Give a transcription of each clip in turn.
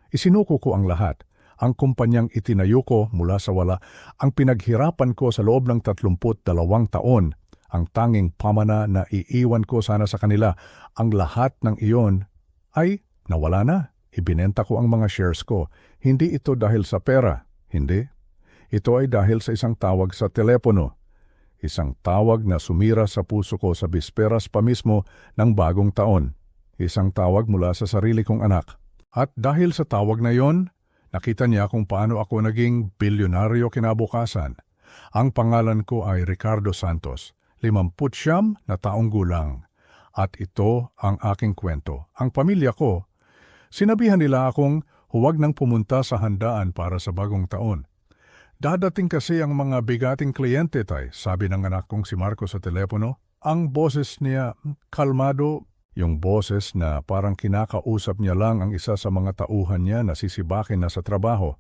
Isinuko ko ang lahat. Ang kumpanyang itinayo ko mula sa wala, ang pinaghirapan ko sa loob ng 32 taon, ang tanging pamana na iiwan ko sana sa kanila, ang lahat ng iyon ay nawala na. Ibinenta ko ang mga shares ko. Hindi ito dahil sa pera. Hindi. Ito ay dahil sa isang tawag sa telepono. Isang tawag na sumira sa puso ko sa bisperas pa mismo ng bagong taon. Isang tawag mula sa sarili kong anak. At dahil sa tawag na yon, nakita niya kung paano ako naging bilyonaryo kinabukasan. Ang pangalan ko ay Ricardo Santos, 59 na taong gulang. At ito ang aking kwento. Ang pamilya ko, sinabihan nila akong huwag nang pumunta sa handaan para sa bagong taon. Dadating kasi ang mga bigating kliyente, tay, sabi ng anak kong si Marco sa telepono. Ang boses niya, kalmado, yung boses na parang kinakausap niya lang ang isa sa mga tauhan niya na sisibakin na sa trabaho.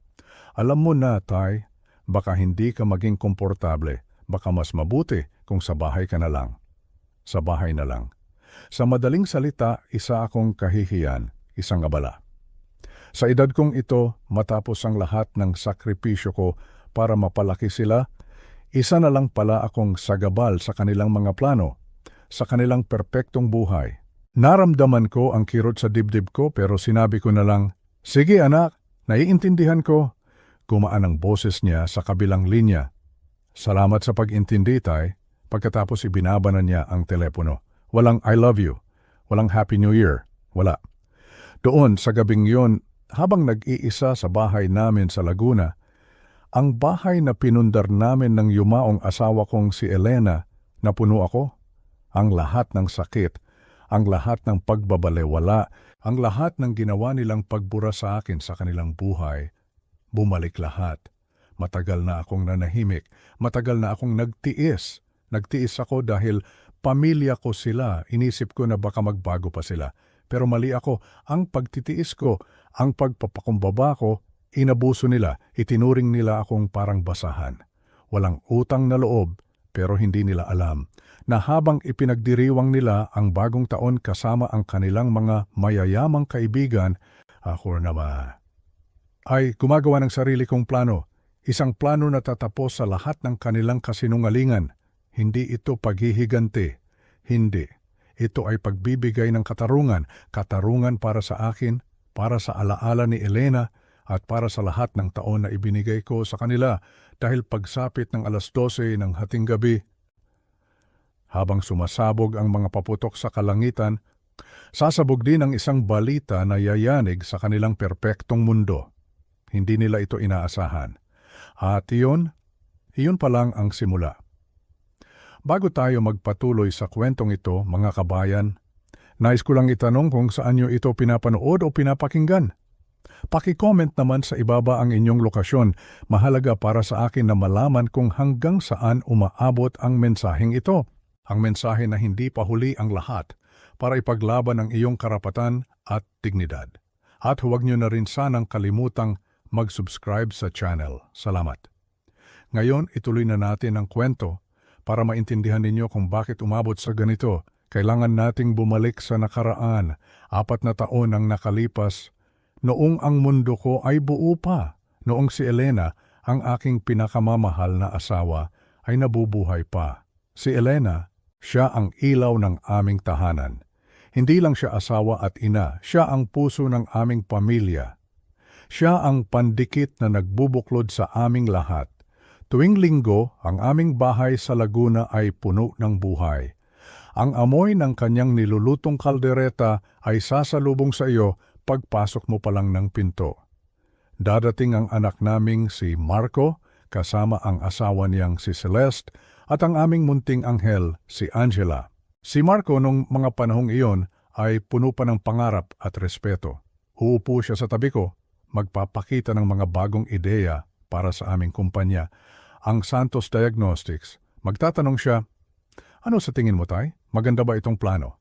Alam mo na, tay, baka hindi ka maging komportable. Baka mas mabuti kung sa bahay ka na lang. Sa bahay na lang. Sa madaling salita, isa akong kahihiyan, isang abala. Sa edad kong ito, matapos ang lahat ng sakripisyo ko para mapalaki sila, isa na lang pala akong sagabal sa kanilang mga plano, sa kanilang perpektong buhay. Naramdaman ko ang kirot sa dibdib ko pero sinabi ko na lang, "Sige anak, naiintindihan ko." Gumaan ang boses niya sa kabilang linya. "Salamat sa pag-intindi, tay." Pagkatapos ibinabanan niya ang telepono. Walang "I love you." Walang "Happy New Year." Wala. Doon sa gabing yon, habang nag-iisa sa bahay namin sa Laguna, ang bahay na pinundar namin ng yumaong asawa kong si Elena, napuno ako. Ang lahat ng sakit, ang lahat ng pagbabalewala, ang lahat ng ginawa nilang pagbura sa akin sa kanilang buhay, bumalik lahat. Matagal na akong nanahimik, matagal na akong nagtiis. Nagtiis ako dahil pamilya ko sila, inisip ko na baka magbago pa sila. Pero mali ako, ang pagtitiis ko, ang pagpapakumbaba ko, inabuso nila, itinuring nila akong parang basahan. Walang utang na loob, pero hindi nila alam na habang ipinagdiriwang nila ang bagong taon kasama ang kanilang mga mayayamang kaibigan, ako naman ay gumagawa ng sarili kong plano. Isang plano na tatapos sa lahat ng kanilang kasinungalingan. Hindi ito paghihiganti. Hindi. Ito ay pagbibigay ng katarungan. Katarungan para sa akin, para sa alaala ni Elena, at para sa lahat ng taon na ibinigay ko sa kanila dahil pagsapit ng 12:00 ng hating gabi, habang sumasabog ang mga paputok sa kalangitan, sasabog din ang isang balita na yayanig sa kanilang perpektong mundo. Hindi nila ito inaasahan. At iyon pa lang ang simula. Bago tayo magpatuloy sa kwentong ito, mga kabayan, nais ko lang itanong kung saan nyo ito pinapanood o pinapakinggan. Paki-comment naman sa ibaba ang inyong lokasyon. Mahalaga para sa akin na malaman kung hanggang saan umaabot ang mensaheng ito. Ang mensahe na hindi pa huli ang lahat para ipaglaban ang iyong karapatan at dignidad. At huwag nyo na rin sanang kalimutang mag-subscribe sa channel. Salamat. Ngayon, ituloy na natin ang kwento para maintindihan ninyo kung bakit umabot sa ganito. Kailangan nating bumalik sa nakaraan. 4 na taon ang nakalipas. Noong ang mundo ko ay buo pa, noong si Elena, ang aking pinakamamahal na asawa, ay nabubuhay pa. Si Elena, siya ang ilaw ng aming tahanan. Hindi lang siya asawa at ina, siya ang puso ng aming pamilya. Siya ang pandikit na nagbubuklod sa aming lahat. Tuwing linggo, ang aming bahay sa Laguna ay puno ng buhay. Ang amoy ng kanyang nilulutong kaldereta ay sasalubong sa iyo pagpasok mo pa lang ng pinto. Dadating ang anak naming si Marco, kasama ang asawa niyang si Celeste, at ang aming munting anghel, si Angela. Si Marco nung mga panahong iyon ay puno pa ng pangarap at respeto. Uupo siya sa tabi ko, magpapakita ng mga bagong ideya para sa aming kumpanya, ang Santos Diagnostics. Magtatanong siya, "Ano sa tingin mo, tay? Maganda ba itong plano?"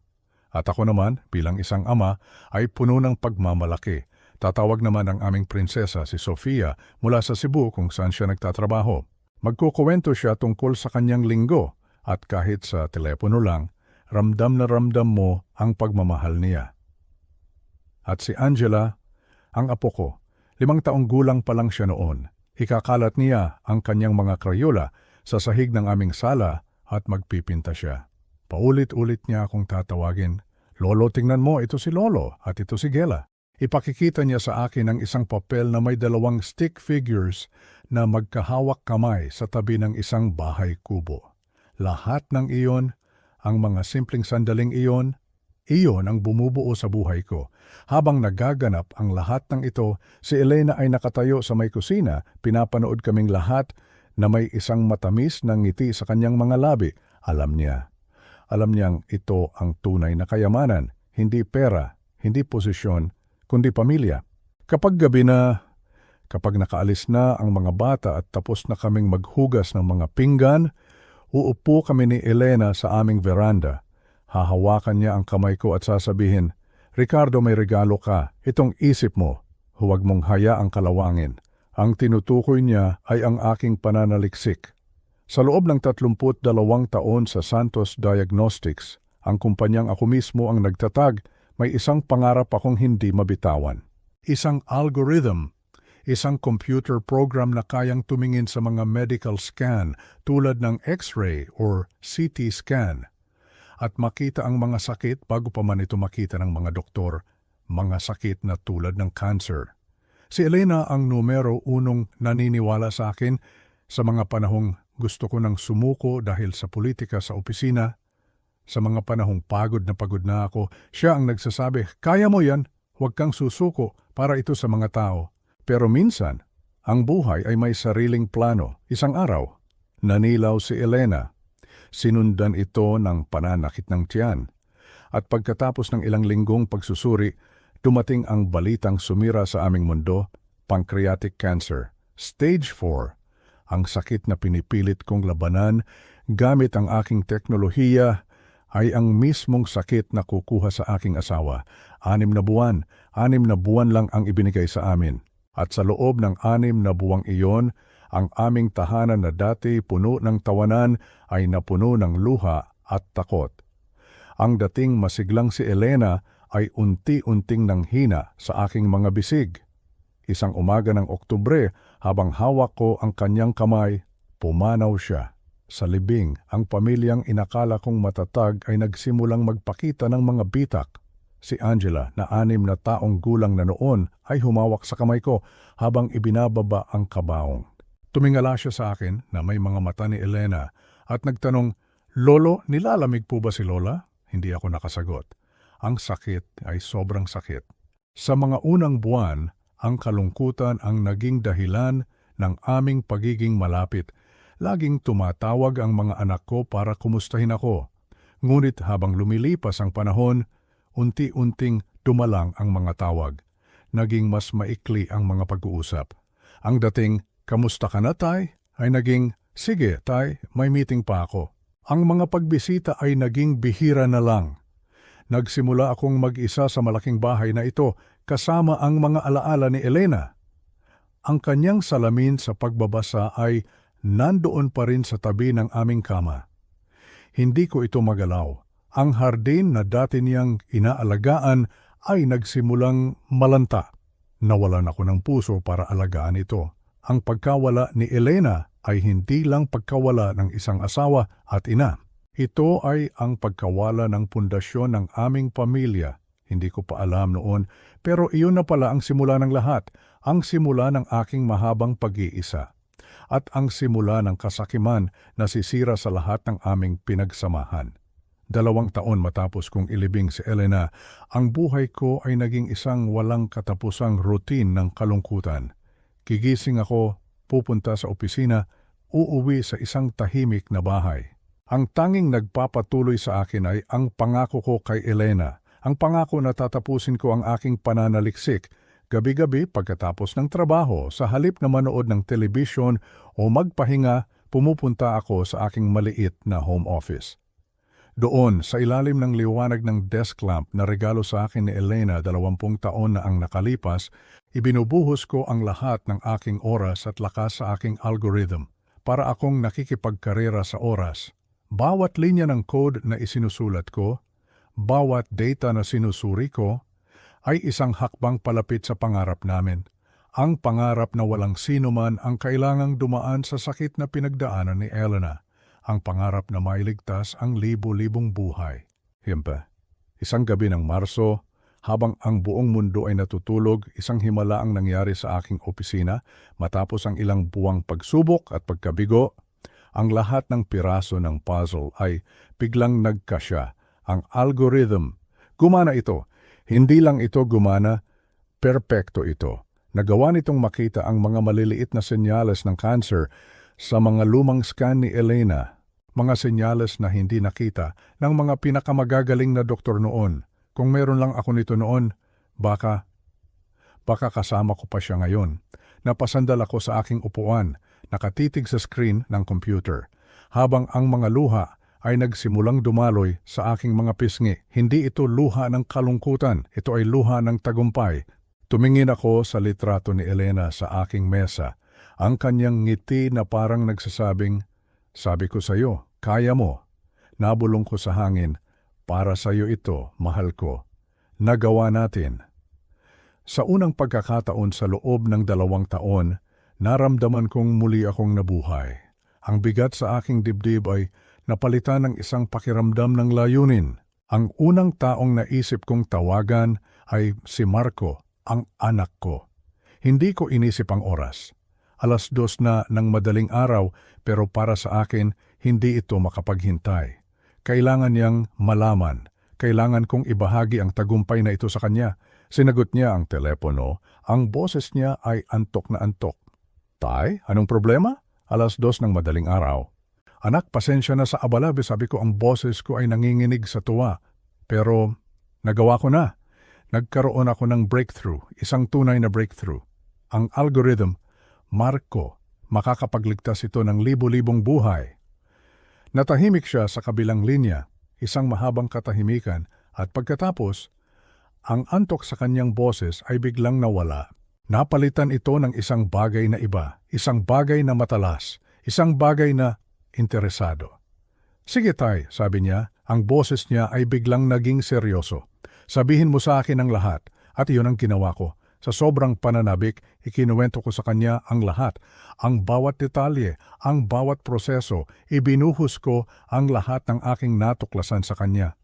At ako naman, bilang isang ama, ay puno ng pagmamalaki. Tatawag naman ang aming prinsesa, si Sofia, mula sa Cebu kung saan siya nagtatrabaho. Magkukuwento siya tungkol sa kanyang linggo at kahit sa telepono lang, ramdam na ramdam mo ang pagmamahal niya. At si Angela, ang apo ko. 5 taong gulang pa lang siya noon. Ikakalat niya ang kanyang mga Crayola sa sahig ng aming sala at magpipinta siya. Paulit-ulit niya akong tatawagin, "Lolo, tingnan mo, ito si Lolo at ito si Gela." Ipakikita niya sa akin ang isang papel na may 2 stick figures na magkahawak kamay sa tabi ng isang bahay kubo. Lahat ng iyon, ang mga simpleng sandaling iyon ang bumubuo sa buhay ko. Habang nagaganap ang lahat ng ito, si Elena ay nakatayo sa may kusina, pinapanood kaming lahat na may isang matamis na ngiti sa kanyang mga labi. Alam niyang ito ang tunay na kayamanan, hindi pera, hindi posisyon, kundi pamilya. Kapag gabi na, kapag nakaalis na ang mga bata at tapos na kaming maghugas ng mga pinggan, uupo kami ni Elena sa aming veranda. Hahawakan niya ang kamay ko at sasabihin, "Ricardo, may regalo ka. Itong isip mo. Huwag mong hayaang kalawangin." Ang tinutukoy niya ay ang aking pananaliksik. Sa loob ng 32 taon sa Santos Diagnostics, ang kumpanyang ako mismo ang nagtatag, may isang pangarap akong hindi mabitawan. Isang algorithm, isang computer program na kayang tumingin sa mga medical scan tulad ng X-ray or CT scan at makita ang mga sakit bago pa man ito makita ng mga doktor, mga sakit na tulad ng cancer. Si Elena ang numero 1 naniniwala sa akin sa mga panahong gusto ko nang sumuko dahil sa politika sa opisina. Sa mga panahong pagod na ako, siya ang nagsasabi, "Kaya mo yan, huwag kang susuko para ito sa mga tao." Pero minsan, ang buhay ay may sariling plano. Isang araw, nanilaw si Elena. Sinundan ito ng pananakit ng tiyan. At pagkatapos ng ilang linggong pagsusuri, dumating ang balitang sumira sa aming mundo, pancreatic cancer, stage 4. Ang sakit na pinipilit kong labanan gamit ang aking teknolohiya ay ang mismong sakit na kukuha sa aking asawa. 6 na buwan lang ang ibinigay sa amin. At sa loob ng 6 na buwang iyon, ang aming tahanan na dati puno ng tawanan ay napuno ng luha at takot. Ang dating masiglang si Elena ay unti-unting nanghina sa aking mga bisig. Isang umaga ng Oktubre, habang hawak ko ang kanyang kamay, pumanaw siya. Sa libing, ang pamilyang inakala kong matatag ay nagsimulang magpakita ng mga bitak. Si Angela, na 6 na taong gulang na noon, ay humawak sa kamay ko habang ibinababa ang kabaong. Tumingala siya sa akin na may mga mata ni Elena at nagtanong, "Lolo, nilalamig po ba si Lola?" Hindi ako nakasagot. Ang sakit ay sobrang sakit. Sa mga unang buwan, ang kalungkutan ang naging dahilan ng aming pagiging malapit. Laging tumatawag ang mga anak ko para kumustahin ako. Ngunit habang lumilipas ang panahon, unti-unting dumalang ang mga tawag. Naging mas maikli ang mga pag-uusap. Ang dating, "Kamusta ka na, Tay?" ay naging, "Sige, Tay, may meeting pa ako." Ang mga pagbisita ay naging bihira na lang. Nagsimula akong mag-isa sa malaking bahay na ito kasama ang mga alaala ni Elena. Ang kanyang salamin sa pagbabasa ay nandoon pa rin sa tabi ng aming kama. Hindi ko ito magalaw. Ang hardin na dati niyang inaalagaan ay nagsimulang malanta. Nawalan ako ng puso para alagaan ito. Ang pagkawala ni Elena ay hindi lang pagkawala ng isang asawa at ina. Ito ay ang pagkawala ng pundasyon ng aming pamilya. Hindi ko pa alam noon, pero iyon na pala ang simula ng lahat, ang simula ng aking mahabang pag-iisa. At ang simula ng kasakiman na sisira sa lahat ng aming pinagsamahan. 2 taon matapos kong ilibing si Elena, ang buhay ko ay naging isang walang katapusang routine ng kalungkutan. Gigising ako, pupunta sa opisina, uuwi sa isang tahimik na bahay. Ang tanging nagpapatuloy sa akin ay ang pangako ko kay Elena, ang pangako na tatapusin ko ang aking pananaliksik, gabi-gabi pagkatapos ng trabaho, sa halip na manood ng telebisyon o magpahinga, pumupunta ako sa aking maliit na home office. Doon, sa ilalim ng liwanag ng desk lamp na regalo sa akin ni Elena 20 taon na ang nakalipas, ibinubuhos ko ang lahat ng aking oras at lakas sa aking algorithm para akong nakikipagkarera sa oras. Bawat linya ng code na isinusulat ko, bawat data na sinusuri ko, ay isang hakbang palapit sa pangarap namin. Ang pangarap na walang sino man ang kailangang dumaan sa sakit na pinagdaanan ni Elena. Ang pangarap na mailigtas ang libo-libong buhay. Himpa, isang gabi ng Marso, habang ang buong mundo ay natutulog, isang himala ang nangyari sa aking opisina matapos ang ilang buwang pagsubok at pagkabigo. Ang lahat ng piraso ng puzzle ay biglang nagkasya. Ang algorithm, gumana ito. Hindi lang ito gumana, perpekto ito. Nagawa nitong makita ang mga maliliit na senyales ng cancer sa mga lumang scan ni Elena. Mga senyales na hindi nakita ng mga pinakamagagaling na doktor noon. Kung meron lang ako nito noon, baka kasama ko pa siya ngayon. Napasandal ako sa aking upuan, nakatitig sa screen ng computer. Habang ang mga luha ay nagsimulang dumaloy sa aking mga pisngi. Hindi ito luha ng kalungkutan, ito ay luha ng tagumpay. Tumingin ako sa litrato ni Elena sa aking mesa. Ang kanyang ngiti na parang nagsasabing, "Sabi ko sa iyo, kaya mo." Nabulong ko sa hangin, "Para sa iyo ito, mahal ko. Nagawa natin." Sa unang pagkakataon sa loob ng 2 taon, naramdaman kong muli akong nabuhay. Ang bigat sa aking dibdib ay napalitan ng isang pakiramdam ng layunin. Ang unang taong naisip kong tawagan ay si Marco, ang anak ko. Hindi ko inisip ang oras. 2:00 na ng madaling araw, pero para sa akin, hindi ito makapaghintay. Kailangan niyang malaman. Kailangan kong ibahagi ang tagumpay na ito sa kanya. Sinagot niya ang telepono. Ang boses niya ay antok na antok. "Tay, anong problema?" 2:00 ng madaling araw. "Anak, pasensya na sa abala." Sabi ko, ang boses ko ay nanginginig sa tuwa. Pero nagawa ko na. Nagkaroon ako ng breakthrough, isang tunay na breakthrough. Ang algorithm, Marco, makakapagligtas ito ng libo-libong buhay. Natahimik siya sa kabilang linya, isang mahabang katahimikan, at pagkatapos, ang antok sa kanyang boses ay biglang nawala. Napalitan ito ng isang bagay na iba, isang bagay na matalas, isang bagay na interesado. "Sige tay," sabi niya, ang boses niya ay biglang naging seryoso. "Sabihin mo sa akin ang lahat." At iyon ang ginawa ko. Sa sobrang pananabik, ikinuwento ko sa kanya ang lahat. Ang bawat detalye, ang bawat proseso, ibinuhos ko ang lahat ng aking natuklasan sa kanya.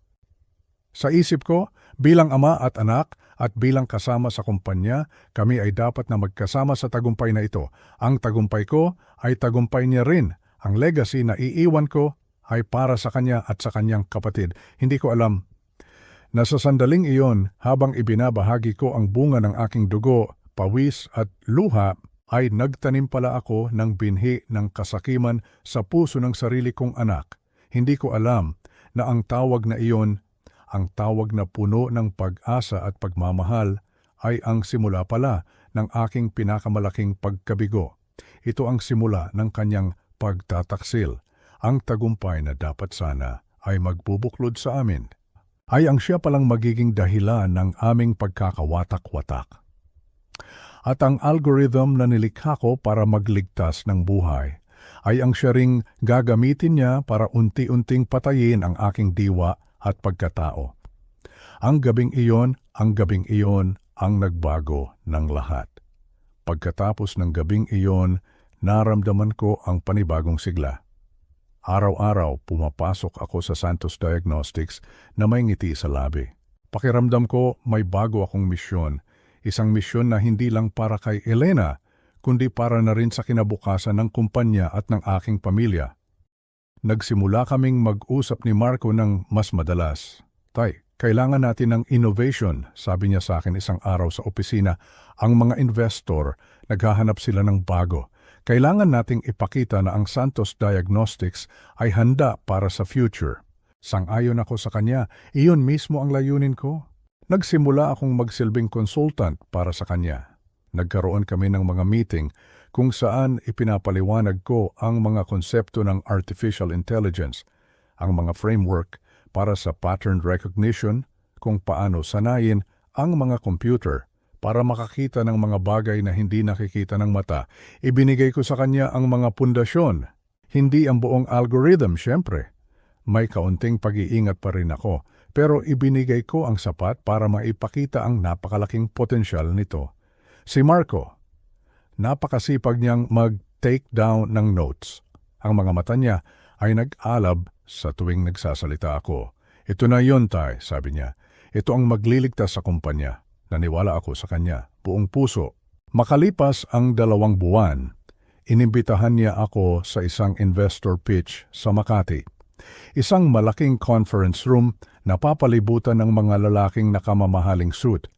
Sa isip ko, bilang ama at anak at bilang kasama sa kumpanya, kami ay dapat na magkasama sa tagumpay na ito. Ang tagumpay ko ay tagumpay niya rin. Ang legacy na iiwan ko ay para sa kanya at sa kanyang kapatid. Hindi ko alam na sa sandaling iyon, habang ibinabahagi ko ang bunga ng aking dugo, pawis at luha, ay nagtanim pala ako ng binhi ng kasakiman sa puso ng sarili kong anak. Hindi ko alam na ang tawag na iyon, ang tawag na puno ng pag-asa at pagmamahal, ay ang simula pala ng aking pinakamalaking pagkabigo. Ito ang simula ng kanyang pagtataksil. Ang tagumpay na dapat sana ay magbubuklod sa amin, ay ang siya palang magiging dahilan ng aming pagkakawatak-watak. At ang algorithm na nilikha ko para magligtas ng buhay, ay ang siya ring gagamitin niya para unti-unting patayin ang aking diwa at pagkatao. Ang gabing iyon ang nagbago ng lahat. Pagkatapos ng gabing iyon, naramdaman ko ang panibagong sigla. Araw-araw pumapasok ako sa Santos Diagnostics na may ngiti sa labi. Pakiramdam ko may bago akong misyon. Isang misyon na hindi lang para kay Elena, kundi para na rin sa kinabukasan ng kumpanya at ng aking pamilya. Nagsimula kaming mag-usap ni Marco ng mas madalas. "Tay, kailangan natin ng innovation," sabi niya sa akin isang araw sa opisina. "Ang mga investor, naghahanap sila ng bago. Kailangan nating ipakita na ang Santos Diagnostics ay handa para sa future." Sang-ayon ako sa kanya, iyon mismo ang layunin ko. Nagsimula akong magsilbing consultant para sa kanya. Nagkaroon kami ng mga meeting kung saan ipinapaliwanag ko ang mga konsepto ng artificial intelligence, ang mga framework para sa pattern recognition, kung paano sanayin ang mga computer para makakita ng mga bagay na hindi nakikita ng mata. Ibinigay ko sa kanya ang mga pundasyon, hindi ang buong algorithm, syempre. May kaunting pag-iingat pa rin ako, pero ibinigay ko ang sapat para maipakita ang napakalaking potensyal nito. Si Marco, napakasipag niyang mag-take down ng notes. Ang mga mata niya ay nag-alab sa tuwing nagsasalita ako. Ito na yun, Tay, sabi niya. Ito ang magliligtas sa kumpanya. Naniwala ako sa kanya, buong puso. Makalipas ang 2 buwan, inimbitahan niya ako sa isang investor pitch sa Makati. Isang malaking conference room na papalibutan ng mga lalaking nakamamahaling suit.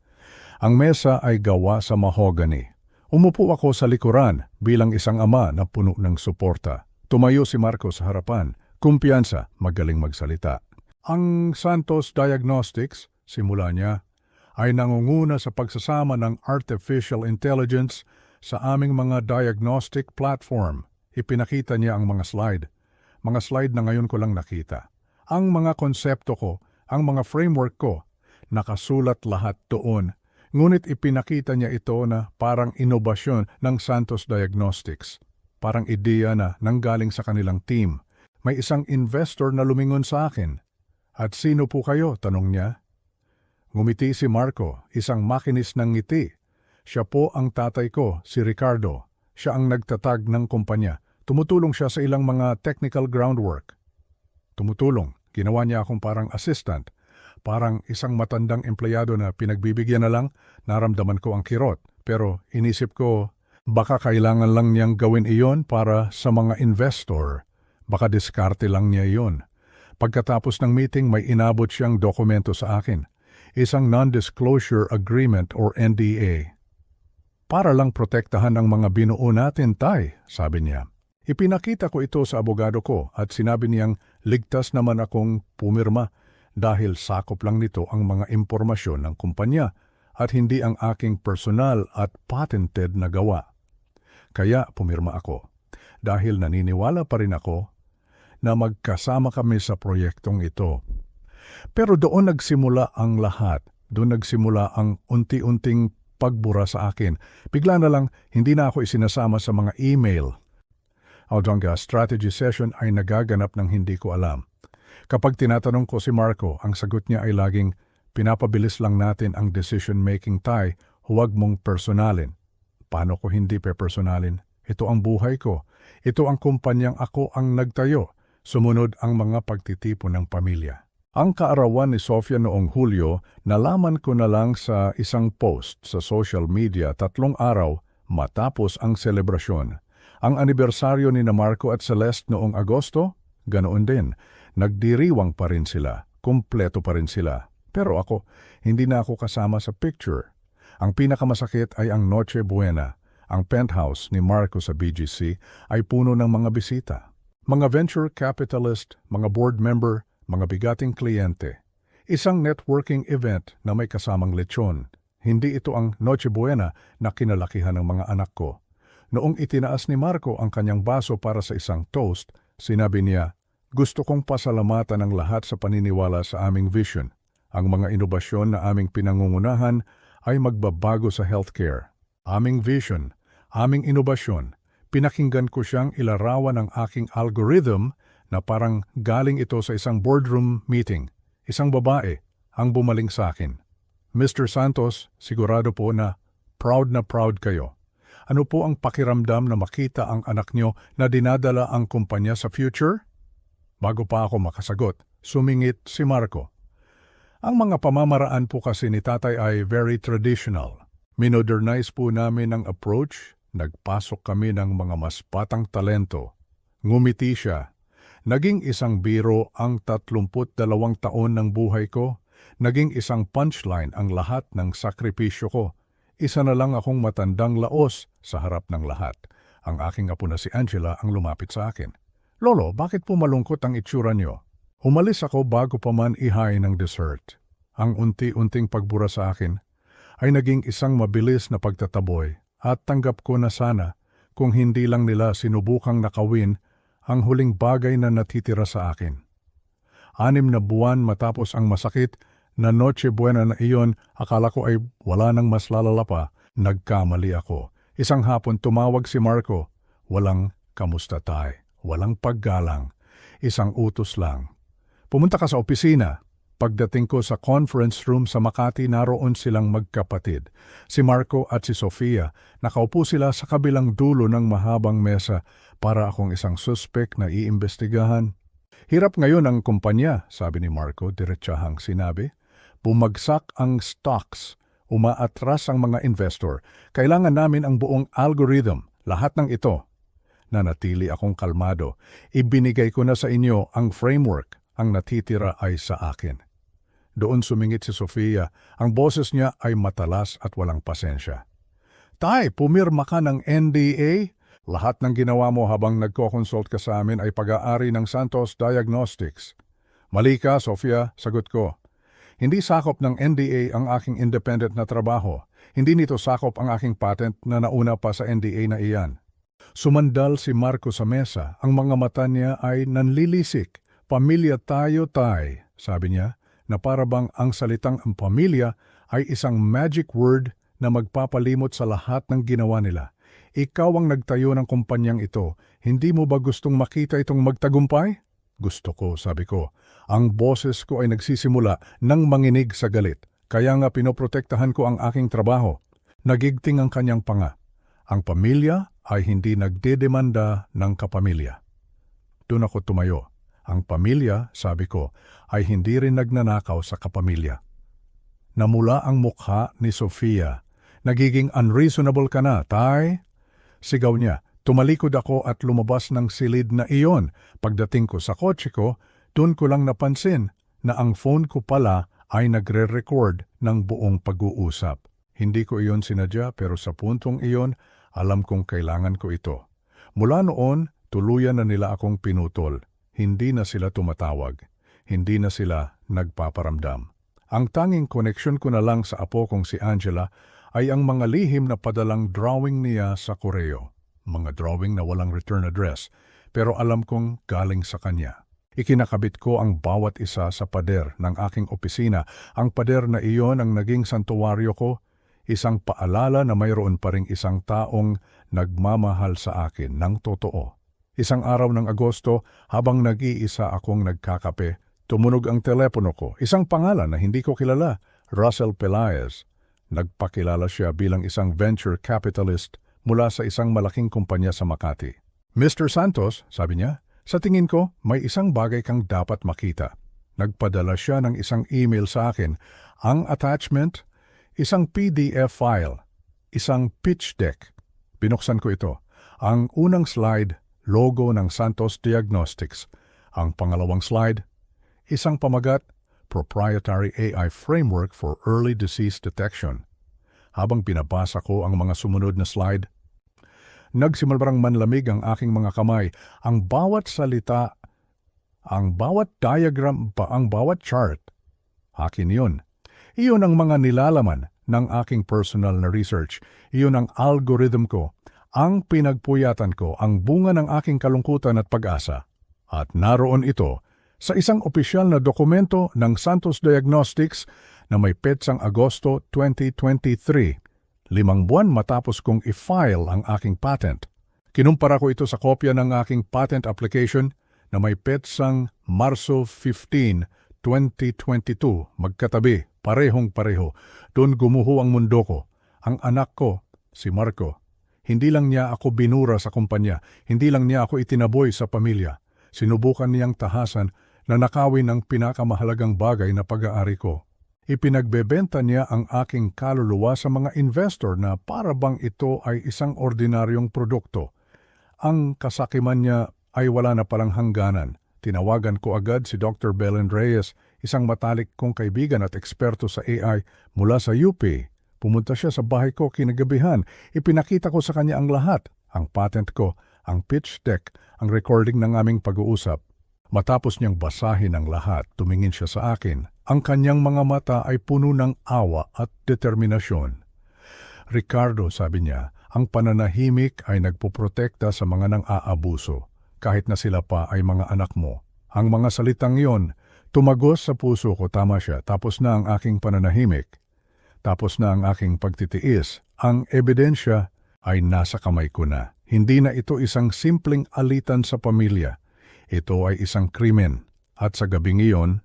Ang mesa ay gawa sa mahogany. Umupo ako sa likuran bilang isang ama na puno ng suporta. Tumayo si Marco sa harapan. Kumpiyansa, magaling magsalita. Ang Santos Diagnostics, simula niya, ay nangunguna sa pagsasama ng artificial intelligence sa aming mga diagnostic platform. Ipinakita niya ang mga slide. Mga slide na ngayon ko lang nakita. Ang mga konsepto ko, ang mga framework ko, nakasulat lahat doon. Ngunit ipinakita niya ito na parang inobasyon ng Santos Diagnostics. Parang ideya na nanggaling sa kanilang team. May isang investor na lumingon sa akin. At sino po kayo? Tanong niya. Ngumiti si Marco, isang makinis ng ngiti. Siya po ang tatay ko, si Ricardo. Siya ang nagtatag ng kumpanya. Tumutulong siya sa ilang mga technical groundwork. Tumutulong. Ginawa niya akong parang assistant. Parang isang matandang empleyado na pinagbibigyan na lang, naramdaman ko ang kirot. Pero inisip ko, baka kailangan lang niyang gawin iyon para sa mga investor. Baka diskarte lang niya iyon. Pagkatapos ng meeting, may inabot siyang dokumento sa akin. Isang non-disclosure agreement or NDA. Para lang protektahan ang mga binuo natin, Tay, sabi niya. Ipinakita ko ito sa abogado ko at sinabi niyang ligtas naman akong pumirma dahil sakop lang nito ang mga impormasyon ng kumpanya at hindi ang aking personal at patented na gawa. Kaya pumirma ako dahil naniniwala pa rin ako na magkasama kami sa proyektong ito. Pero doon nagsimula ang lahat. Doon nagsimula ang unti-unting pagbura sa akin. Bigla na lang, hindi na ako isinasama sa mga email. Ang strategy session ay nagaganap ng hindi ko alam. Kapag tinatanong ko si Marco, ang sagot niya ay laging, pinapabilis lang natin ang decision-making, Tay, huwag mong personalin. Paano ko hindi pe-personalin? Ito ang buhay ko. Ito ang kumpanyang ako ang nagtayo. Sumunod ang mga pagtitipon ng pamilya. Ang kaarawan ni Sofia noong Hulyo, nalaman ko na lang sa isang post sa social media 3 araw matapos ang selebrasyon. Ang anibersaryo ni Marco at Celeste noong Agosto, ganoon din. Nagdiriwang pa rin sila, kumpleto pa rin sila. Pero ako, hindi na ako kasama sa picture. Ang pinakamasakit ay ang Noche Buena. Ang penthouse ni Marco sa BGC ay puno ng mga bisita. Mga venture capitalist, mga board member, mga bigating kliyente. Isang networking event na may kasamang lechon. Hindi ito ang Noche Buena na kinalakihan ng mga anak ko. Noong itinaas ni Marco ang kanyang baso para sa isang toast, sinabi niya, gusto kong pasalamatan ang lahat sa paniniwala sa aming vision. Ang mga inobasyon na aming pinangungunahan ay magbabago sa healthcare. Aming vision, aming inobasyon, pinakinggan ko siyang ilarawan ng aking algorithm na parang galing ito sa isang boardroom meeting. Isang babae ang bumaling sa akin. Mr. Santos, sigurado po na proud kayo. Ano po ang pakiramdam na makita ang anak nyo na dinadala ang kumpanya sa future? Bago pa ako makasagot, sumingit si Marco. Ang mga pamamaraan po kasi ni tatay ay very traditional. Minodernize po namin ang approach, nagpasok kami ng mga mas batang talento. Ngumiti siya. Naging isang biro ang 32 taon ng buhay ko. Naging isang punchline ang lahat ng sakripisyo ko. Isa na lang akong matandang laos sa harap ng lahat. Ang aking apo na si Angela ang lumapit sa akin. Lolo, bakit po malungkot ang itsura niyo? Umalis ako bago pa man ihain ng dessert. Ang unti-unting pagbura sa akin ay naging isang mabilis na pagtataboy at tanggap ko na sana kung hindi lang nila sinubukang nakawin ang huling bagay na natitira sa akin. 6 na buwan matapos ang masakit na Noche Buena na iyon, akala ko ay wala nang mas lalala pa, nagkamali ako. Isang hapon tumawag si Marco, walang kamusta tay, walang paggalang, isang utos lang. Pumunta ka sa opisina, Pagdating ko sa conference room sa Makati, naroon silang magkapatid. Si Marco at si Sofia. Nakaupo sila sa kabilang dulo ng mahabang mesa para akong isang suspek na iimbestigahan. Hirap ngayon ang kumpanya, sabi ni Marco, diretsahang sinabi. Bumagsak ang stocks, umaatras ang mga investor. Kailangan namin ang buong algorithm, lahat ng ito. Nanatili akong kalmado. Ibinigay ko na sa inyo ang framework, ang natitira ay sa akin. Doon sumingit si Sofia. Ang boses niya ay matalas at walang pasensya. Tay, pumirma ka ng NDA? Lahat ng ginawa mo habang nagko-consult ka sa amin ay pag-aari ng Santos Diagnostics. Mali ka, Sofia, sagot ko. Hindi sakop ng NDA ang aking independent na trabaho. Hindi nito sakop ang aking patent na nauna pa sa NDA na iyan. Sumandal si Marco sa mesa. Ang mga mata niya ay nanlilisik. Pamilya tayo, tay, sabi niya, na parabang ang salitang ang pamilya ay isang magic word na magpapalimot sa lahat ng ginawa nila. Ikaw ang nagtayo ng kumpanyang ito. Hindi mo ba gustong makita itong magtagumpay? Gusto ko, sabi ko. Ang boses ko ay nagsisimula ng manginig sa galit. Kaya nga pinoprotektahan ko ang aking trabaho. Nagigting ang kanyang panga. Ang pamilya ay hindi nagdedemanda ng kapamilya. Doon ako tumayo. Ang pamilya, sabi ko, ay hindi rin nagnanakaw sa kapamilya. Namula ang mukha ni Sofia. Nagiging unreasonable ka na, tay? Sigaw niya. Tumalikod ako at lumabas ng silid na iyon. Pagdating ko sa kotse ko, doon ko lang napansin na ang phone ko pala ay nagre-record ng buong pag-uusap. Hindi ko iyon sinadya pero sa puntong iyon, alam kong kailangan ko ito. Mula noon, tuluyan na nila akong pinutol. Hindi na sila tumatawag. Hindi na sila nagpaparamdam. Ang tanging koneksyon ko na lang sa apo kong si Angela ay ang mga lihim na padalang drawing niya sa koreo. Mga drawing na walang return address, pero alam kong galing sa kanya. Ikinakabit ko ang bawat isa sa pader ng aking opisina. Ang pader na iyon ang naging santuwaryo ko, isang paalala na mayroon pa ring isang taong nagmamahal sa akin ng totoo. Isang araw ng Agosto, habang nag-iisa akong nagkakape, tumunog ang telepono ko. Isang pangalan na hindi ko kilala, Russell Pelaez. Nagpakilala siya bilang isang venture capitalist mula sa isang malaking kumpanya sa Makati. Mr. Santos, sabi niya, sa tingin ko, may isang bagay kang dapat makita. Nagpadala siya ng isang email sa akin. Ang attachment, isang PDF file, isang pitch deck. Binuksan ko ito. Ang unang slide, logo ng Santos Diagnostics. Ang pangalawang slide, isang pamagat, Proprietary AI Framework for Early Disease Detection. Habang binabasa ko ang mga sumunod na slide, nagsimula manlamig ang aking mga kamay. Ang bawat salita, ang bawat diagram, ang bawat chart, akin yun. Iyon ang mga nilalaman ng aking personal na research. Iyon ang algorithm ko. Ang pinagpuyatan ko, ang bunga ng aking kalungkutan at pag-asa. At naroon ito sa isang opisyal na dokumento ng Santos Diagnostics na may petsang Agosto 2023, 5 buwan matapos kong i-file ang aking patent. Kinumpara ko ito sa kopya ng aking patent application na may petsang Marso 15, 2022, magkatabi, parehong-pareho. Doon gumuho ang mundo ko. Ang anak ko, si Marco. Hindi lang niya ako binura sa kumpanya, hindi lang niya ako itinaboy sa pamilya. Sinubukan niyang tahasan na nakawin ang pinakamahalagang bagay na pag-aari ko. Ipinagbebenta niya ang aking kaluluwa sa mga investor na para bang ito ay isang ordinaryong produkto. Ang kasakiman niya ay wala na palang hangganan. Tinawagan ko agad si Dr. Belen Reyes, isang matalik kong kaibigan at eksperto sa AI mula sa UP. Pumunta siya sa bahay ko kinagabihan. Ipinakita ko sa kanya ang lahat. Ang patent ko, ang pitch deck, ang recording ng aming pag-uusap. Matapos niyang basahin ang lahat, tumingin siya sa akin. Ang kanyang mga mata ay puno ng awa at determinasyon. Ricardo, sabi niya, ang pananahimik ay nagpoprotekta sa mga nang-aabuso, kahit na sila pa ay mga anak mo. Ang mga salitang iyon, tumagos sa puso ko, tama siya, tapos na ang aking pananahimik. Tapos na ang aking pagtitiis, ang ebidensya ay nasa kamay ko na. Hindi na ito isang simpleng alitan sa pamilya. Ito ay isang krimen. At sa gabing iyon,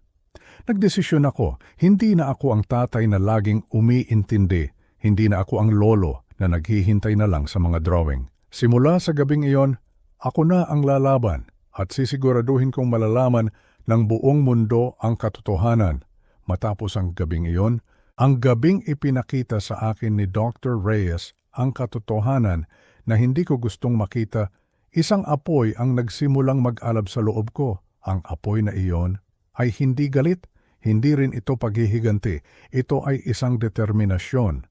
Nagdesisyon ako, hindi na ako ang tatay na laging umiintindi, hindi na ako ang lolo na naghihintay na lang sa mga drawing. Simula sa gabing iyon, ako na ang lalaban at sisiguraduhin kong malalaman ng buong mundo ang katotohanan. Matapos ang gabing iyon, ang gabing ipinakita sa akin ni Dr. Reyes ang katotohanan na hindi ko gustong makita, isang apoy ang nagsimulang mag-alab sa loob ko. Ang apoy na iyon ay hindi galit, hindi rin ito paghihiganti. Ito ay isang determinasyon.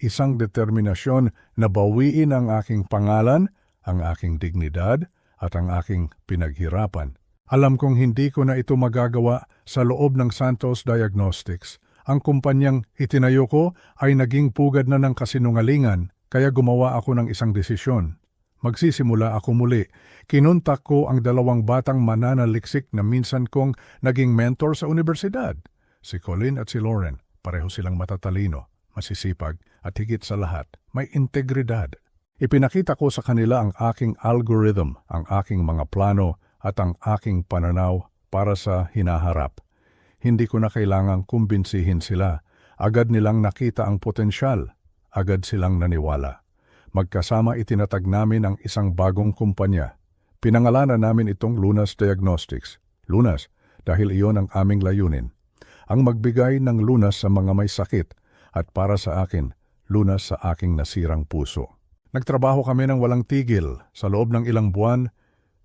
Isang determinasyon na bawiin ang aking pangalan, ang aking dignidad, at ang aking pinaghirapan. Alam kong hindi ko na ito magagawa sa loob ng Santos Diagnostics. Ang kumpanyang itinayo ko ay naging pugad na ng kasinungalingan, kaya gumawa ako ng isang desisyon. Magsisimula ako muli. Kinontak ko ang 2 batang mananaliksik na minsan kong naging mentor sa universidad. Si Colin at si Lauren, pareho silang matatalino, masisipag, at higit sa lahat, may integridad. Ipinakita ko sa kanila ang aking algorithm, ang aking mga plano, at ang aking pananaw para sa hinaharap. Hindi ko na kailangang kumbinsihin sila. Agad nilang nakita ang potensyal. Agad silang naniwala. Magkasama itinatag namin ang isang bagong kumpanya. Pinangalanan namin itong Lunas Diagnostics. Lunas, dahil iyon ang aming layunin. Ang magbigay ng lunas sa mga may sakit at para sa akin, lunas sa aking nasirang puso. Nagtrabaho kami ng walang tigil. Sa loob ng ilang buwan,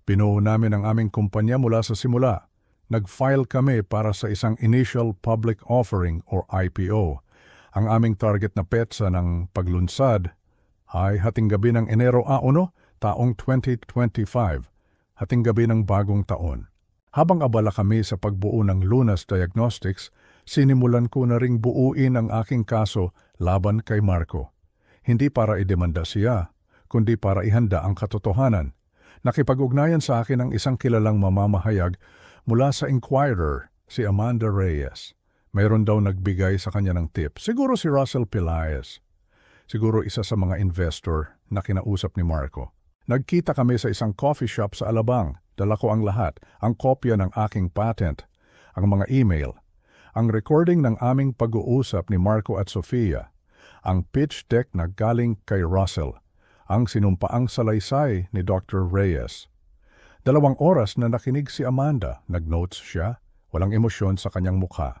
binuo namin ang aming kumpanya mula sa simula. Nag-file kami para sa isang Initial Public Offering or IPO. Ang aming target na petsa ng paglunsad ay hating gabi ng Enero 1, taong 2025, hating gabi ng bagong taon. Habang abala kami sa pagbuo ng Lunas Diagnostics, sinimulan ko na ring buuin ang aking kaso laban kay Marco. Hindi para idemanda siya, kundi para ihanda ang katotohanan. Nakipag-ugnayan sa akin ang isang kilalang mamamahayag mula sa Inquirer, si Amanda Reyes. Mayroon daw nagbigay sa kanya ng tip. Siguro si Russell Pelaez. Siguro isa sa mga investor na kinausap ni Marco. Nagkita kami sa isang coffee shop sa Alabang. Dala ko ang lahat, ang kopya ng aking patent, ang mga email, ang recording ng aming pag-uusap ni Marco at Sofia, ang pitch deck na galing kay Russell, ang sinumpaang salaysay ni Dr. Reyes. 2 oras na nakinig si Amanda, nag-notes siya, walang emosyon sa kanyang mukha.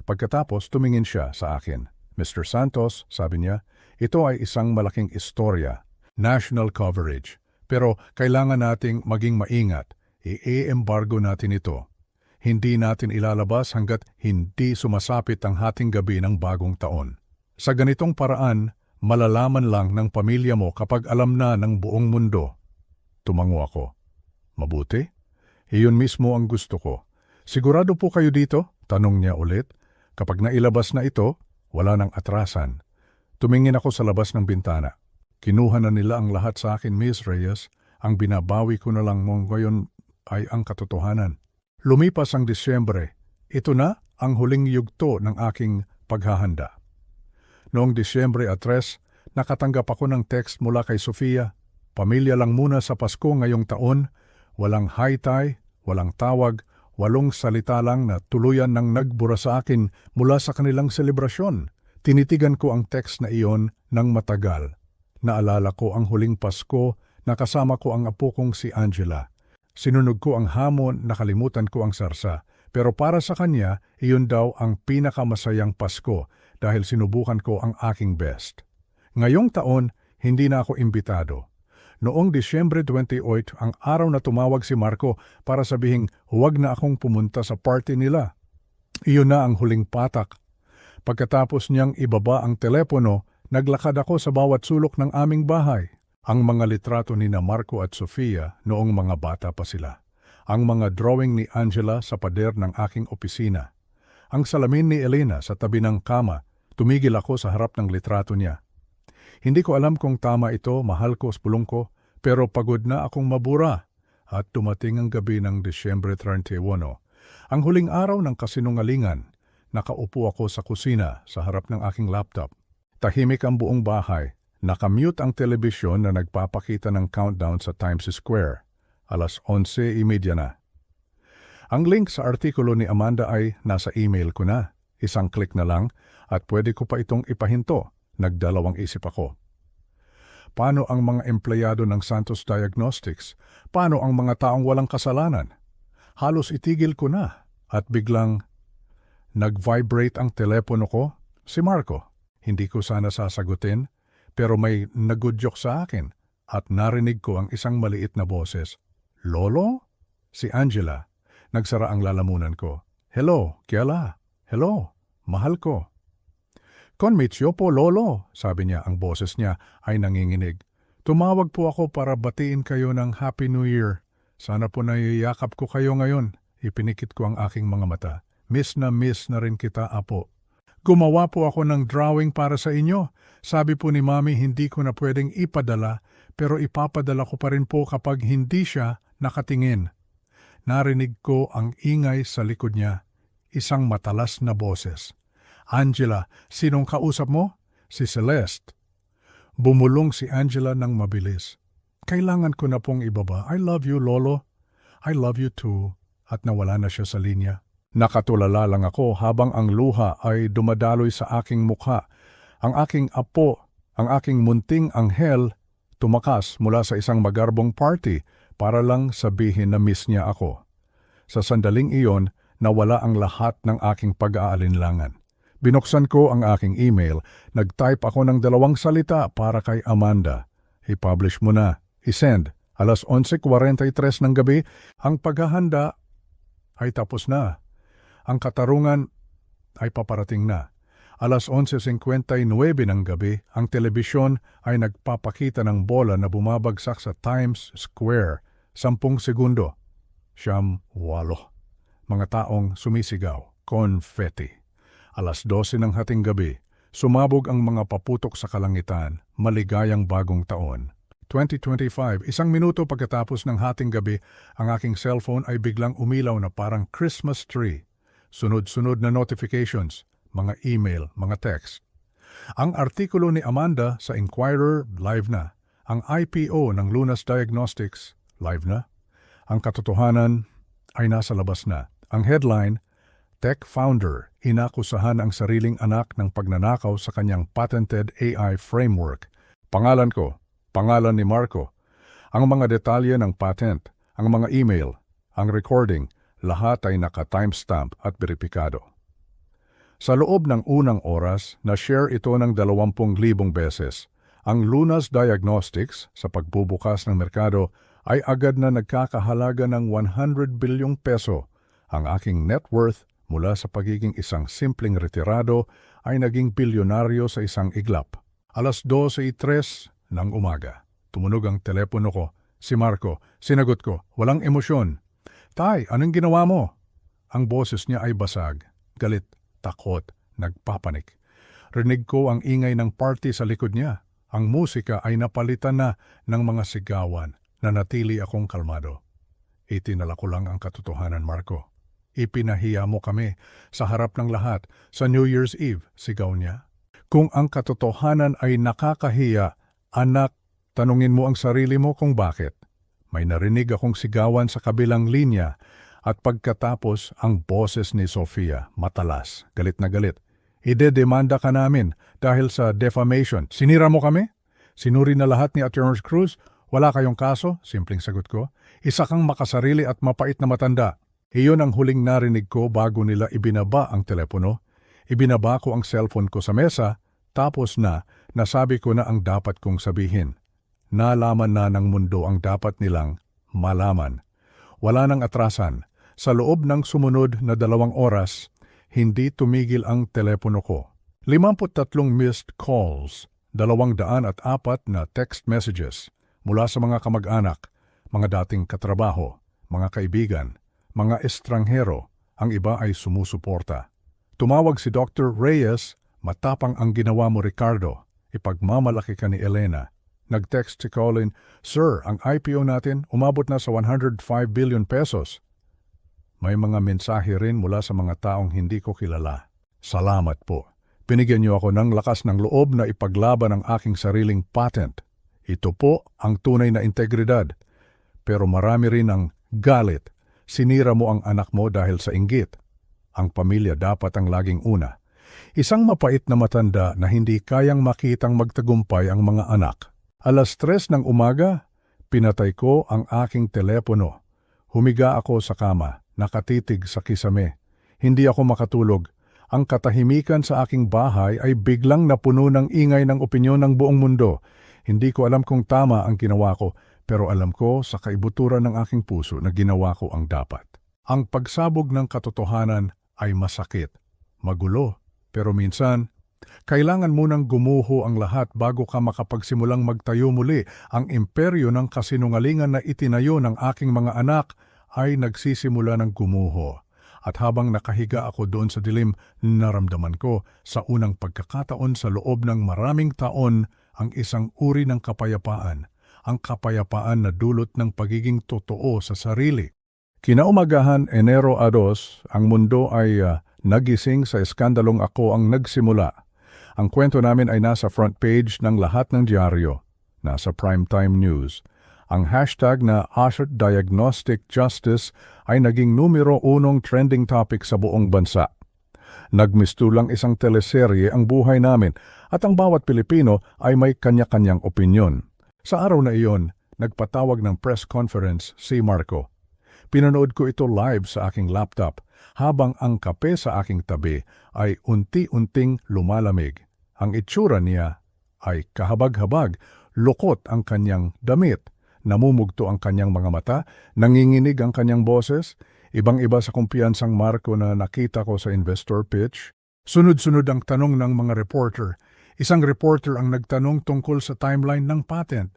Pagkatapos tumingin siya sa akin. Mr. Santos, sabi niya, ito ay isang malaking istorya, national coverage. Pero kailangan nating maging maingat, i-embargo natin ito. Hindi natin ilalabas hanggat hindi sumasapit ang hating gabi ng bagong taon. Sa ganitong paraan, malalaman lang ng pamilya mo kapag alam na ng buong mundo. Tumango ako. Mabuti? Iyon mismo ang gusto ko. Sigurado po kayo dito? Tanong niya ulit. Kapag nailabas na ito, wala nang atrasan. Tumingin ako sa labas ng bintana. Kinuha na nila ang lahat sa akin, Miss Reyes. Ang binabawi ko na lang mong ngayon ay ang katotohanan. Lumipas ang Disyembre. Ito na ang huling yugto ng aking paghahanda. Noong Disyembre 3, nakatanggap ako ng text mula kay Sofia. Pamilya lang muna sa Pasko ngayong taon. Walang high-tie, walang tawag, 8 salita lang na tuluyan nang nagbura sa akin mula sa kanilang selebrasyon. Tinitigan ko ang text na iyon ng matagal. Naalala ko ang huling Pasko na kasama ko ang apo kong si Angela. Sinunog ko ang hamon, nakalimutan ko ang sarsa. Pero para sa kanya, iyon daw ang pinakamasayang Pasko dahil sinubukan ko ang aking best. Ngayong taon, hindi na ako imbitado. Noong Disyembre 28, ang araw na tumawag si Marco para sabihing huwag na akong pumunta sa party nila. Iyon na ang huling patak. Pagkatapos niyang ibaba ang telepono, naglakad ako sa bawat sulok ng aming bahay. Ang mga litrato ni Marco at Sofia noong mga bata pa sila. Ang mga drawing ni Angela sa pader ng aking opisina. Ang salamin ni Elena sa tabi ng kama. Tumigil ako sa harap ng litrato niya. Hindi ko alam kung tama ito, mahal ko, spulong ko, pero pagod na akong mabura. At dumating ang gabi ng Disyembre 31. Ang huling araw ng kasinungalingan, nakaupo ako sa kusina sa harap ng aking laptop. Tahimik ang buong bahay. Nakamute ang telebisyon na nagpapakita ng countdown sa Times Square. 11:30 na. Ang link sa artikulo ni Amanda ay nasa email ko na. Isang click na lang at pwede ko pa itong ipahinto. Nagdalawang isip ako. Paano ang mga empleyado ng Santos Diagnostics? Paano ang mga taong walang kasalanan? Halos itigil ko na at biglang nag-vibrate ang telepono ko. Si Marco. Hindi ko sana sasagutin pero may nagudyok sa akin at narinig ko ang isang maliit na boses. Lolo? Si Angela. Nagsara ang lalamunan ko. Hello, Kiala. Hello, mahal ko. Konmitsyo po, Lolo, sabi niya. Ang boses niya ay nanginginig. Tumawag po ako para batiin kayo ng Happy New Year. Sana po nayiyakap ko kayo ngayon. Ipinikit ko ang aking mga mata. Miss na rin kita, Apo. Gumawa po ako ng drawing para sa inyo. Sabi po ni Mami hindi ko na pwedeng ipadala, pero ipapadala ko pa rin po kapag hindi siya nakatingin. Narinig ko ang ingay sa likod niya. Isang matalas na boses. Angela, sinong kausap mo? Si Celeste. Bumulong si Angela ng mabilis. Kailangan ko na pong ibaba. I love you, Lolo. I love you too. At nawala na siya sa linya. Nakatulala lang ako habang ang luha ay dumadaloy sa aking mukha. Ang aking apo, ang aking munting anghel, tumakas mula sa isang magarbong party para lang sabihin na miss niya ako. Sa sandaling iyon, nawala ang lahat ng aking pag-aalinlangan. Binuksan ko ang aking email, nag-type ako ng 2 salita para kay Amanda. I-publish mo na, i-send. 11:43 ng gabi, ang paghahanda ay tapos na. Ang katarungan ay paparating na. 11:59 ng gabi, ang telebisyon ay nagpapakita ng bola na bumabagsak sa Times Square. 10 segundo. 8. Mga taong sumisigaw. Confetti. 12:00 ng hating gabi. Sumabog ang mga paputok sa kalangitan. Maligayang bagong taon. 2025, 1 minuto pagkatapos ng hating gabi, ang aking cellphone ay biglang umilaw na parang Christmas tree. Sunod-sunod na notifications, mga email, mga text. Ang artikulo ni Amanda sa Inquirer, live na. Ang IPO ng Lunas Diagnostics, live na. Ang katotohanan ay nasa labas na. Ang headline, Tech Founder, inakusahan ang sariling anak ng pagnanakaw sa kanyang patented AI framework. Pangalan ko, pangalan ni Marco. Ang mga detalye ng patent, ang mga email, ang recording, lahat ay naka-timestamp at beripikado. Sa loob ng unang oras, na-share ito ng 20,000 beses. Ang Lunas Diagnostics sa pagbubukas ng merkado ay agad na nagkakahalaga ng 100 bilyong peso. Ang aking net worth mula sa pagiging isang simpleng retirado ay naging bilyonaryo sa isang iglap. 12:03 ng umaga. Tumunog ang telepono ko. Si Marco. Sinagot ko. Walang emosyon. Tay, anong ginawa mo? Ang boses niya ay basag. Galit, takot, nagpapanik. Rinig ko ang ingay ng party sa likod niya. Ang musika ay napalitan na ng mga sigawan. Nanatili akong kalmado. Itinala ko lang ang katotohanan, Marco. Ipinahiya mo kami sa harap ng lahat sa New Year's Eve, sigaw niya. Kung ang katotohanan ay nakakahiya, anak, tanungin mo ang sarili mo kung bakit. May narinig akong sigawan sa kabilang linya at pagkatapos ang boses ni Sofia, matalas, galit na galit. Ide-demanda ka namin dahil sa defamation. Sinira mo kami? Sinuri na lahat ni Attorney Cruz? Wala kayong kaso? Simpleng sagot ko. Isa kang makasarili at mapait na matanda. Iyon ang huling narinig ko bago nila ibinaba ang telepono. Ibinaba ko ang cellphone ko sa mesa, tapos nasabi ko na ang dapat kong sabihin. Nalaman na ng mundo ang dapat nilang malaman. Wala nang atrasan. Sa loob ng sumunod na 2 oras, hindi tumigil ang telepono ko. 53 missed calls, 204 na text messages mula sa mga kamag-anak, mga dating katrabaho, mga kaibigan, mga estranghero, ang iba ay sumusuporta. Tumawag si Dr. Reyes, matapang ang ginawa mo, Ricardo. Ipagmamalaki ka ni Elena. Nag-text si Colin, Sir, ang IPO natin umabot na sa 105 billion pesos. May mga mensahe rin mula sa mga taong hindi ko kilala. Salamat po. Binigyan niyo ako ng lakas ng loob na ipaglaban ang aking sariling patent. Ito po ang tunay na integridad. Pero marami rin ang galit Sinira mo ang anak mo dahil sa inggit. Ang pamilya dapat ang laging una. Isang mapait na matanda na hindi kayang makitang magtagumpay ang mga anak. 3:00 ng umaga, pinatay ko ang aking telepono. Humiga ako sa kama, nakatitig sa kisame. Hindi ako makatulog. Ang katahimikan sa aking bahay ay biglang napuno ng ingay ng opinyon ng buong mundo. Hindi ko alam kung tama ang ginawa ko, pero alam ko sa kaibuturan ng aking puso na ginawa ko ang dapat. Ang pagsabog ng katotohanan ay masakit, magulo, pero minsan, kailangan munang gumuho ang lahat bago ka makapagsimulang magtayo muli. Ang imperyo ng kasinungalingan na itinayo ng aking mga anak ay nagsisimula ng gumuho. At habang nakahiga ako doon sa dilim, naramdaman ko sa unang pagkakataon sa loob ng maraming taon ang isang uri ng kapayapaan, ang kapayapaan na dulot ng pagiging totoo sa sarili. Kinaumagahan, Enero 2, ang mundo ay nagising sa eskandalong ako ang nagsimula. Ang kwento namin ay nasa front page ng lahat ng dyaryo, nasa primetime news. Ang hashtag na Asher Diagnostic Justice ay naging numero 1 trending topic sa buong bansa. Nagmistulang isang teleserye ang buhay namin at ang bawat Pilipino ay may kanya-kanyang opinyon. Sa araw na iyon, nagpatawag ng press conference si Marco. Pinanood ko ito live sa aking laptop habang ang kape sa aking tabi ay unti-unting lumalamig. Ang itsura niya ay kahabag-habag, lukot ang kanyang damit. Namumugto ang kanyang mga mata, nanginginig ang kanyang boses, ibang-iba sa kumpiyansang Marco na nakita ko sa investor pitch. Sunod-sunod ang tanong ng mga reporter. Isang reporter ang nagtanong tungkol sa timeline ng patent.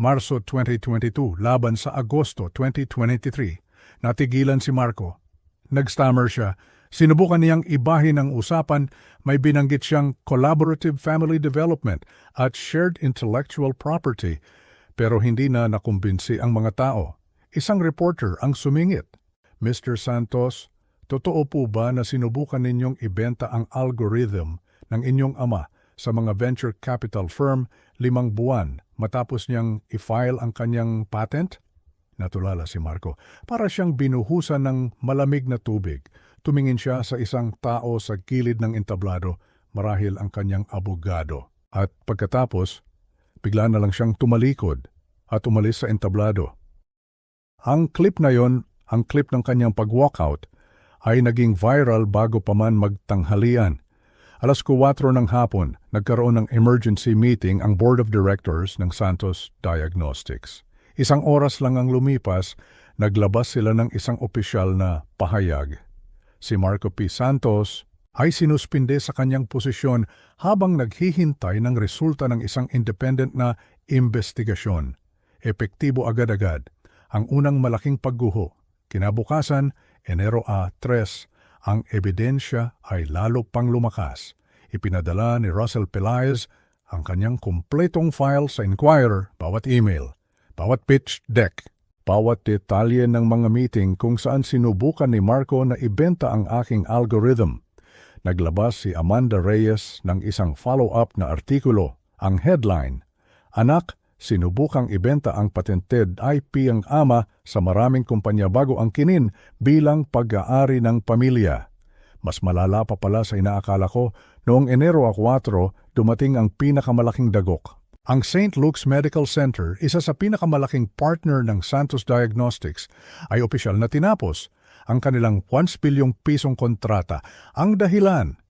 Marso 2022 laban sa Agosto 2023. Natigilan si Marco. Nag-stammer siya. Sinubukan niyang ibahin ang usapan, may binanggit siyang collaborative family development at shared intellectual property. Pero hindi na nakumbinsi ang mga tao. Isang reporter ang sumingit. Mr. Santos, totoo po ba na sinubukan ninyong ibenta ang algorithm ng inyong ama sa mga venture capital firm 5 buwan matapos niyang i-file ang kanyang patent? Natulala si Marco. Para siyang binuhusan ng malamig na tubig. Tumingin siya sa isang tao sa gilid ng entablado, marahil ang kanyang abogado. At pagkatapos, bigla na lang siyang tumalikod at umalis sa entablado. Ang clip na yon, ang clip ng kanyang pag-walkout, ay naging viral bago pa man magtanghalian. 4:00 ng hapon, nagkaroon ng emergency meeting ang Board of Directors ng Santos Diagnostics. 1 oras lang ang lumipas, naglabas sila ng isang opisyal na pahayag. Si Marco P. Santos ay sinuspinde sa kanyang posisyon habang naghihintay ng resulta ng isang independent na investigasyon. Epektibo agad-agad ang unang malaking pagguho. Kinabukasan, Enero 3, ang ebidensya ay lalo pang lumakas. Ipinadala ni Russell Pelaez ang kanyang kumpletong file sa Inquirer, bawat email, bawat pitch deck, bawat detalye ng mga meeting kung saan sinubukan ni Marco na ibenta ang aking algorithm. Naglabas si Amanda Reyes ng isang follow-up na artikulo. Ang headline, "Anak, sinubukang ibenta ang patented IP ang ama sa maraming kumpanya bago ang kinin bilang pag-aari ng pamilya." Mas malala pa pala sa inaakala ko, noong Enero 4, dumating ang pinakamalaking dagok. Ang St. Luke's Medical Center, isa sa pinakamalaking partner ng Santos Diagnostics, ay opisyal na tinapos ang kanilang 1 bilyong pisong kontrata. Ang dahilan,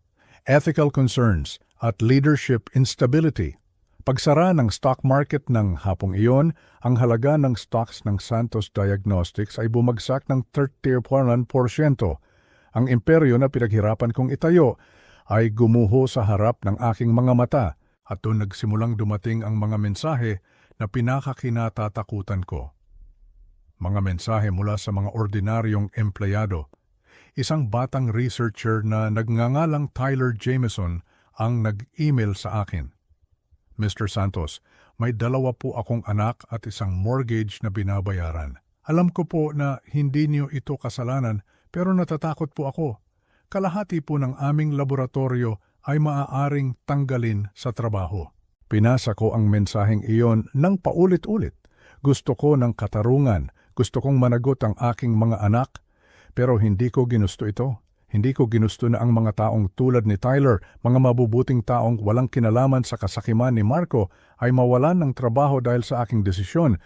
ethical concerns at leadership instability. Pagsara ng stock market ng hapong iyon, ang halaga ng stocks ng Santos Diagnostics ay bumagsak ng 31%. Ang imperyo na pinaghirapan kong itayo ay gumuho sa harap ng aking mga mata at doon nagsimulang dumating ang mga mensahe na pinakakinatatakutan ko. Mga mensahe mula sa mga ordinaryong empleyado. Isang batang researcher na nagngangalang Tyler Jameson ang nag-email sa akin. Mr. Santos, may 2 po akong anak at isang mortgage na binabayaran. Alam ko po na hindi niyo ito kasalanan pero natatakot po ako. Kalahati po ng aming laboratorio ay maaaring tanggalin sa trabaho. Pinasa ko ang mensaheng iyon ng paulit-ulit. Gusto ko ng katarungan, Gusto kong managot ang aking mga anak, pero hindi ko ginusto ito. Hindi ko ginusto na ang mga taong tulad ni Tyler, mga mabubuting taong walang kinalaman sa kasakiman ni Marco, ay mawalan ng trabaho dahil sa aking desisyon.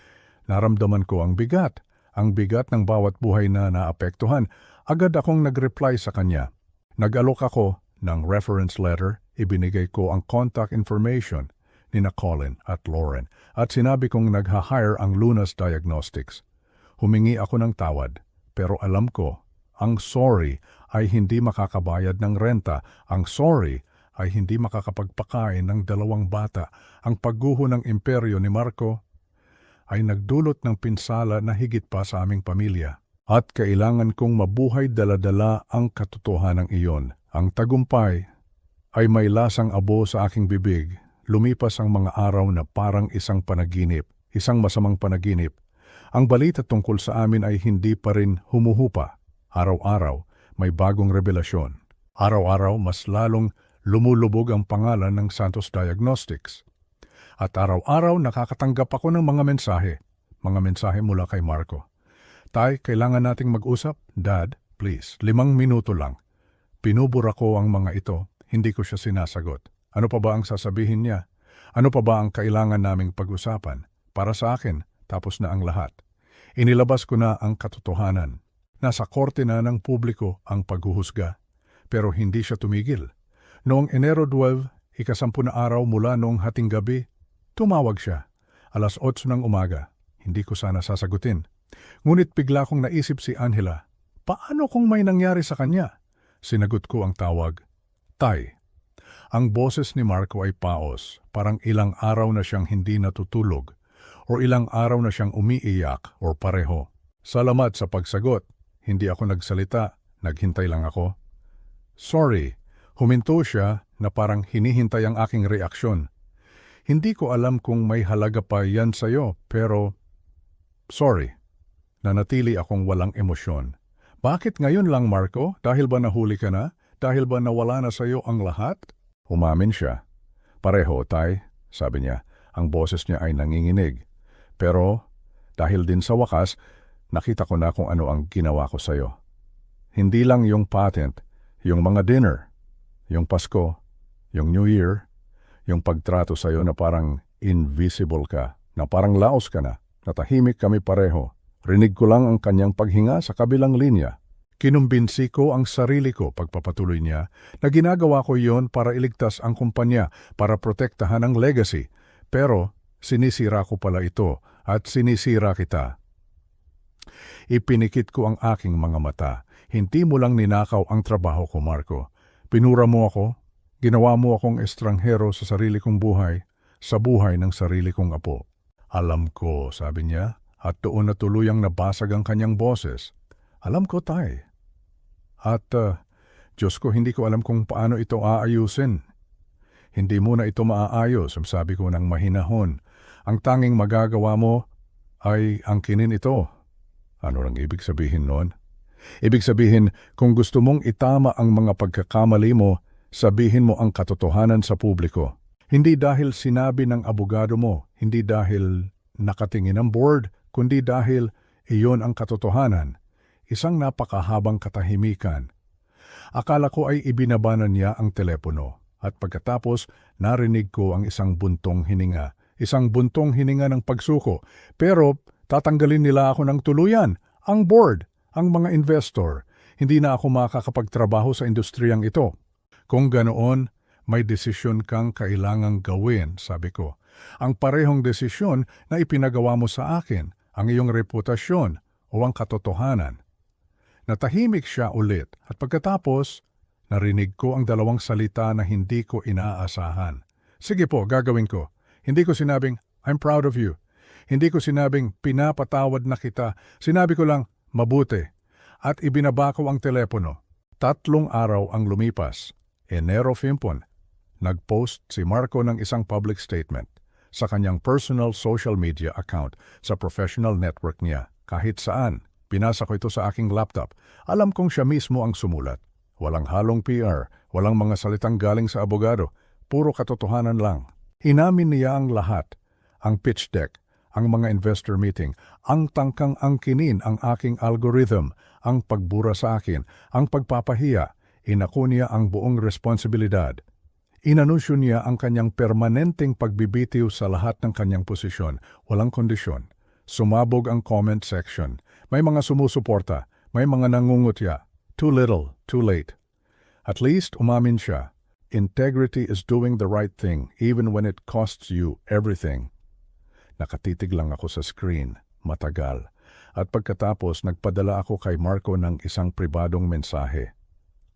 Naramdaman ko ang bigat ng bawat buhay na naapektuhan. Agad akong nag-reply sa kanya. Nag-alok ako ng reference letter, ibinigay ko ang contact information ni Colin at Lauren at sinabi kong nagha-hire ang Lunas Diagnostics. Humingi ako ng tawad, pero alam ko, ang sorry ay hindi makakabayad ng renta. Ang sorry ay hindi makakapagpakain ng 2 bata. Ang pagguho ng imperyo ni Marco ay nagdulot ng pinsala na higit pa sa aming pamilya. At kailangan kong mabuhay dala-dala ang katotohanan iyon. Ang tagumpay ay may lasang abo sa aking bibig. Lumipas ang mga araw na parang isang panaginip, isang masamang panaginip. Ang balita tungkol sa amin ay hindi pa rin humuhupa. Araw-araw, may bagong revelasyon. Araw-araw, mas lalong lumulubog ang pangalan ng Santos Diagnostics. At araw-araw, nakakatanggap ako ng mga mensahe mula kay Marco. Tay, kailangan nating mag-usap? Dad, please, 5 minuto lang. Pinubura ko ang mga ito, hindi ko siya sinasagot. Ano pa ba ang sasabihin niya? Ano pa ba ang kailangan naming pag-usapan? Para sa akin, tapos na ang lahat. Inilabas ko na ang katotohanan. Nasa korte na ng publiko ang paghuhusga, pero hindi siya tumigil. Noong Enero 12, ika-10 na araw mula noong hating gabi, tumawag siya. 8:00 ng umaga. Hindi ko sana sasagutin. Ngunit bigla kong naisip si Angela, paano kung may nangyari sa kanya? Sinagot ko ang tawag. Tay, ang boses ni Marco ay paos, parang ilang araw na siyang hindi natutulog, o ilang araw na siyang umiiyak, o pareho. Salamat sa pagsagot. Hindi ako nagsalita, naghintay lang ako. Sorry, huminto siya na parang hinihintay ang aking reaksyon. Hindi ko alam kung may halaga pa yan sa'yo, pero sorry. Nanatili akong walang emosyon. Bakit ngayon lang, Marco? Dahil ba nahuli ka na? Dahil ba nawala na sa'yo ang lahat? Umamin siya. Pareho, Tay, sabi niya. Ang boses niya ay nanginginig. Pero dahil din sa wakas, nakita ko na kung ano ang ginawa ko sa'yo. Hindi lang yung patent, yung mga dinner, yung Pasko, yung New Year, yung pagtrato sa'yo na parang invisible ka, na parang laos ka na, natahimik kami pareho. Rinig ko lang ang kanyang paghinga sa kabilang linya. Kinumbinsi ko ang sarili ko, pagpapatuloy niya, na ginagawa ko yon para iligtas ang kumpanya, para protektahan ang legacy. Pero sinisira ko pala ito at sinisira kita. Ipinikit ko ang aking mga mata. Hindi mo lang ninakaw ang trabaho ko, Marco. Pinura mo ako, ginawa mo akong estranghero sa sarili kong buhay, sa buhay ng sarili kong apo. Alam ko, sabi niya, at doon na tuluyang nabasag ang kanyang boses. Alam ko, Tay. At, Diyos ko, hindi ko alam kung paano ito aayusin. Hindi mo na ito maaayos, sabi ko ng mahinahon. Ang tanging magagawa mo ay angkinin ito. Ano lang ibig sabihin noon? Ibig sabihin, kung gusto mong itama ang mga pagkakamali mo, sabihin mo ang katotohanan sa publiko. Hindi dahil sinabi ng abogado mo, hindi dahil nakatingin ang board, kundi dahil iyon ang katotohanan. Isang napakahabang katahimikan. Akala ko ay ibinabanan niya ang telepono at pagkatapos narinig ko ang isang buntong hininga. Isang buntong hininga ng pagsuko. Pero tatanggalin nila ako ng tuluyan. Ang board, ang mga investor. Hindi na ako makakapagtrabaho sa industriyang ito. Kung ganoon, may desisyon kang kailangang gawin, sabi ko. Ang parehong desisyon na ipinagawa mo sa akin, ang iyong reputasyon o ang katotohanan. Natahimik siya ulit at pagkatapos, narinig ko ang 2 salita na hindi ko inaasahan. Sige po, gagawin ko. Hindi ko sinabing, I'm proud of you. Hindi ko sinabing, pinapatawad na kita. Sinabi ko lang, mabuti. At ibinaba ko ang telepono. 3 araw ang lumipas. Enero 15, nag-post si Marco ng isang public statement sa kanyang personal social media account sa professional network niya. Kahit saan, pinasa ko ito sa aking laptop. Alam kong siya mismo ang sumulat. Walang halong PR, walang mga salitang galing sa abogado, puro katotohanan lang. Inamin niya ang lahat, ang pitch deck, ang mga investor meeting, ang tangkang angkinin ang aking algorithm, ang pagbura sa akin, ang pagpapahiya, inako niya ang buong responsibilidad. Inanunsyo niya ang kanyang permanenteng pagbibitiw sa lahat ng kanyang posisyon, walang kondisyon. Sumabog ang comment section. May mga sumusuporta, may mga nangungutya. Too little, too late. At least umamin siya. Integrity is doing the right thing even when it costs you everything. Nakatitig lang ako sa screen, matagal. At pagkatapos nagpadala ako kay Marco ng isang pribadong mensahe.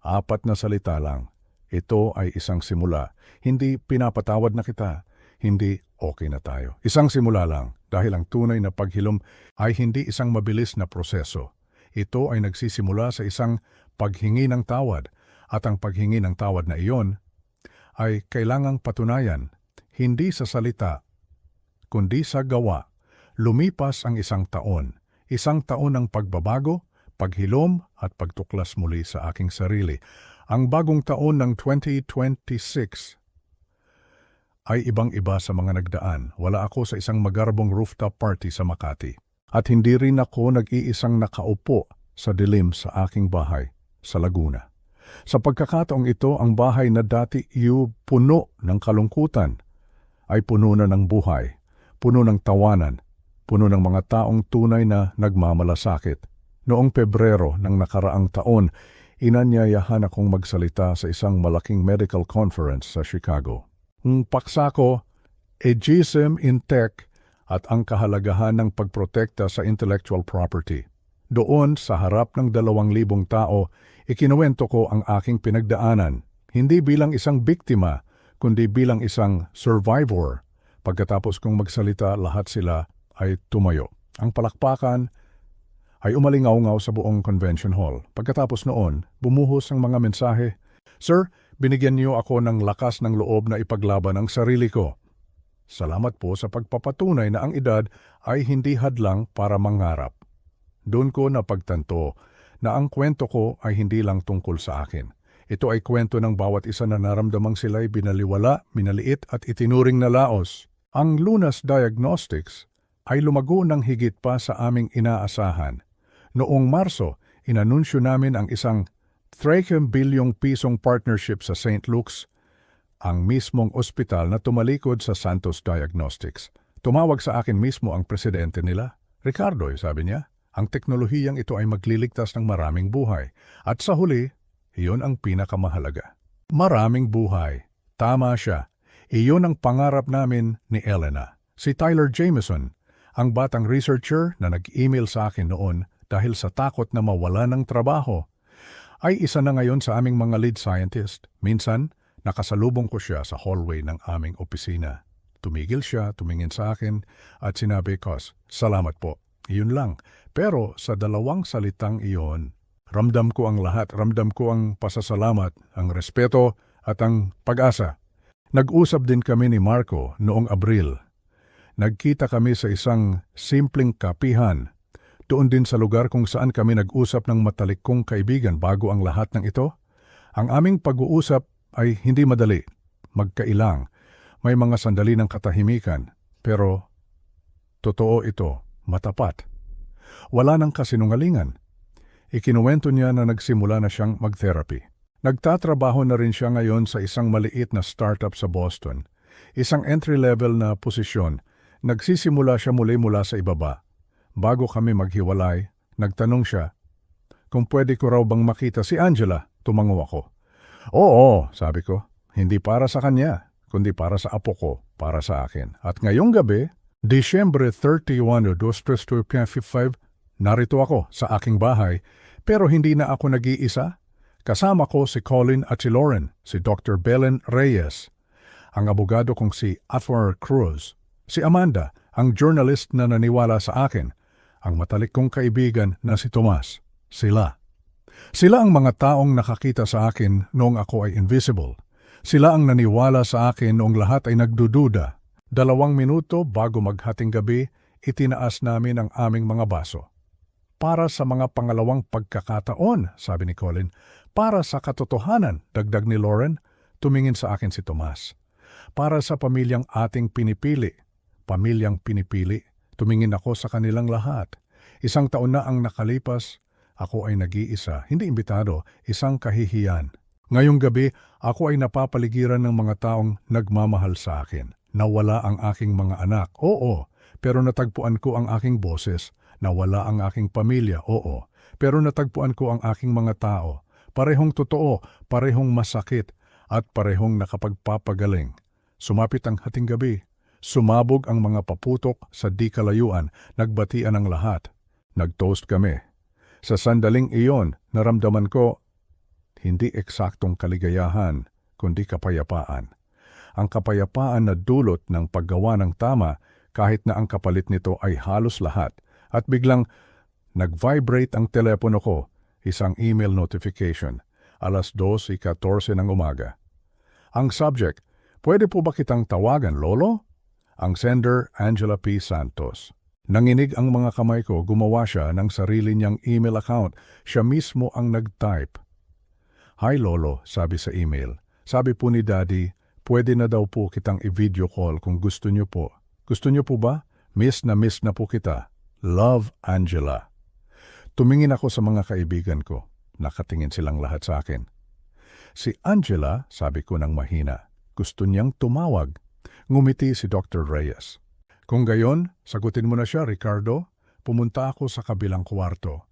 4 na salita lang. Ito ay isang simula. Hindi pinapatawad na kita. Hindi okay na tayo. Isang simula lang dahil ang tunay na paghilom ay hindi isang mabilis na proseso. Ito ay nagsisimula sa isang paghingi ng tawad at ang paghingi ng tawad na iyon ay kailangang patunayan, hindi sa salita, kundi sa gawa. Lumipas ang isang taon ng pagbabago, paghilom at pagtuklas muli sa aking sarili. Ang bagong taon ng 2026 ay ibang-iba sa mga nagdaan. Wala ako sa isang magarbong rooftop party sa Makati. At hindi rin ako nag-iisang nakaupo sa dilim sa aking bahay sa Laguna. Sa pagkakataong ito, ang bahay na dati puno ng kalungkutan ay puno na ng buhay, puno ng tawanan, puno ng mga taong tunay na nagmamalasakit. Noong Pebrero ng nakaraang taon, inanyayahan akong magsalita sa isang malaking medical conference sa Chicago. Ang paksa ko, Ageism in Tech at ang kahalagahan ng pagprotekta sa intellectual property. Doon sa harap ng 2,000 tao, ikinuwento ko ang aking pinagdaanan, hindi bilang isang biktima, kundi bilang isang survivor. Pagkatapos kong magsalita, lahat sila ay tumayo. Ang palakpakan ay umalingaw-ngaw sa buong convention hall. Pagkatapos noon, bumuhos ang mga mensahe. Sir, binigyan niyo ako ng lakas ng loob na ipaglaban ang sarili ko. Salamat po sa pagpapatunay na ang edad ay hindi hadlang para mangarap. Doon ko napagtanto na ang kwento ko ay hindi lang tungkol sa akin. Ito ay kwento ng bawat isa na naramdamang sila'y binaliwala, minaliit at itinuring na laos. Ang Lunas Diagnostics ay lumago ng higit pa sa aming inaasahan. Noong Marso, inanunsyo namin ang isang 3 bilyong pisong partnership sa St. Luke's, ang mismong ospital na tumalikod sa Santos Diagnostics. Tumawag sa akin mismo ang presidente nila. Ricardo, sabi niya, ang teknolohiyang ito ay magliligtas ng maraming buhay. At sa huli, iyon ang pinakamahalaga. Maraming buhay. Tama siya. Iyon ang pangarap namin ni Elena. Si Tyler Jameson, ang batang researcher na nag-email sa akin noon dahil sa takot na mawala ng trabaho, ay isa na ngayon sa aming mga lead scientist. Minsan, nakasalubong ko siya sa hallway ng aming opisina. Tumigil siya, tumingin sa akin at sinabi ko, salamat po. Iyon lang. Pero sa 2 salitang iyon, ramdam ko ang lahat. Ramdam ko ang pasasalamat, ang respeto at ang pag-asa. Nag-usap din kami ni Marco noong Abril. Nagkita kami sa isang simpleng kapihan. Doon din sa lugar kung saan kami nag-usap ng matalikong kaibigan bago ang lahat ng ito. Ang aming pag-uusap ay hindi madali, magkailang. May mga sandali ng katahimikan, pero totoo ito, matapat. Wala nang kasinungalingan. Ikinuwento niya na nagsimula na siyang mag-therapy. Nagtatrabaho na rin siya ngayon sa isang maliit na startup sa Boston. Isang entry-level na posisyon. Nagsisimula siya mula sa ibaba. Bago kami maghiwalay, nagtanong siya, kung pwede ko raw bang makita si Angela. Tumango ako. Oo, sabi ko, hindi para sa kanya, kundi para sa apo ko, para sa akin. At ngayong gabi, Disyembre 31, 2025, narito ako sa aking bahay, pero hindi na ako nag-iisa. Kasama ko si Colin at si Lauren, si Dr. Belen Reyes, ang abogado kong si Athwar Cruz, si Amanda, ang journalist na naniwala sa akin, ang matalik kong kaibigan na si Tomas. Sila ang mga taong nakakita sa akin noong ako ay invisible. Sila ang naniwala sa akin noong lahat ay nagdududa. 2 minuto bago maghating gabi, itinaas namin ang aming mga baso. Para sa mga pangalawang pagkakataon, sabi ni Colin. Para sa katotohanan, dagdag ni Lauren, tumingin sa akin si Tomas. Para sa pamilyang ating pinipili, pamilyang pinipili, Tumingin ako sa kanilang lahat. 1 taon na ang nakalipas, ako ay nag-iisa, hindi imbitado, isang kahihiyan. Ngayong gabi, ako ay napapaligiran ng mga taong nagmamahal sa akin. Nawala ang aking mga anak, oo, pero natagpuan ko ang aking boses. Nawala ang aking pamilya, oo, pero natagpuan ko ang aking mga tao. Parehong totoo, parehong masakit, at parehong nakapagpapagaling. Sumapit ang hating gabi. Sumabog ang mga paputok sa di kalayuan, nagbatian ang lahat. Nag-toast kami. Sa sandaling iyon, naramdaman ko, hindi eksaktong kaligayahan, kundi kapayapaan. Ang kapayapaan na dulot ng paggawa ng tama kahit na ang kapalit nito ay halos lahat. At biglang nag-vibrate ang telepono ko, isang email notification, 2:14 ng umaga. Ang subject, pwede po ba kitang tawagan, Lolo? Ang sender, Angela P. Santos. Nanginig ang mga kamay ko, gumawa siya ng sarili niyang email account. Siya mismo ang nag-type. Hi Lolo, sabi sa email. Sabi po ni Daddy, pwede na daw po kitang i-video call kung gusto niyo po. Gusto niyo po ba? Miss na po kita. Love, Angela. Tumingin ako sa mga kaibigan ko. Nakatingin silang lahat sa akin. Si Angela, sabi ko ng mahina, gusto niyang tumawag. Ngumiti si Dr. Reyes. Kung gayon, sagutin mo na siya, Ricardo. Pumunta ako sa kabilang kwarto.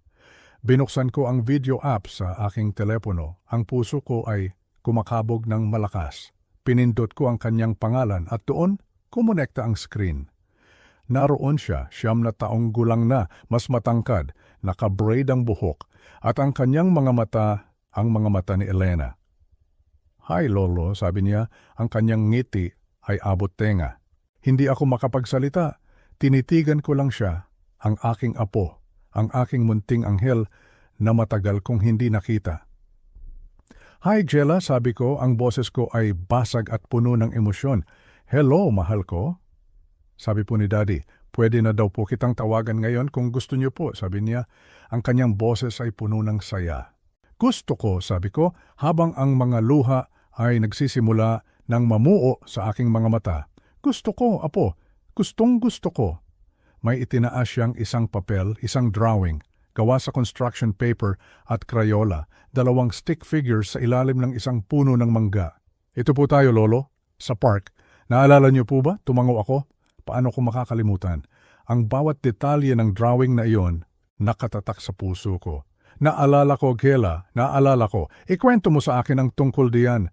Binuksan ko ang video app sa aking telepono. Ang puso ko ay kumakabog ng malakas. Pinindot ko ang kanyang pangalan at doon, kumonekta ang screen. Naroon siya, 9 taong gulang na, mas matangkad, naka-braid ang buhok, at ang kanyang mga mata, ang mga mata ni Elena. Hi Lolo, sabi niya, ang kanyang ngiti ay abot tenga. Hindi ako makapagsalita, tinitigan ko lang siya, ang aking apo, ang aking munting anghel na matagal kong hindi nakita. Hi Jella, sabi ko, ang boses ko ay basag at puno ng emosyon. Hello, mahal ko. Sabi po ni Daddy, pwede na daw po kitang tawagan ngayon kung gusto niyo po, sabi niya. Ang kanyang boses ay puno ng saya. Gusto ko, sabi ko, habang ang mga luha ay nagsisimula ng mamuo sa aking mga mata. Gusto ko, apo, gustong gusto ko. May itinaas siyang isang papel, isang drawing, gawa sa construction paper at Crayola, 2 stick figures sa ilalim ng isang puno ng mangga. Ito po tayo, Lolo, sa park. Naalala niyo po ba? Tumango ako. Paano ko makakalimutan? Ang bawat detalye ng drawing na iyon, nakatatak sa puso ko. Naalala ko, Gela, naalala ko. Ikwento mo sa akin ang tungkol diyan.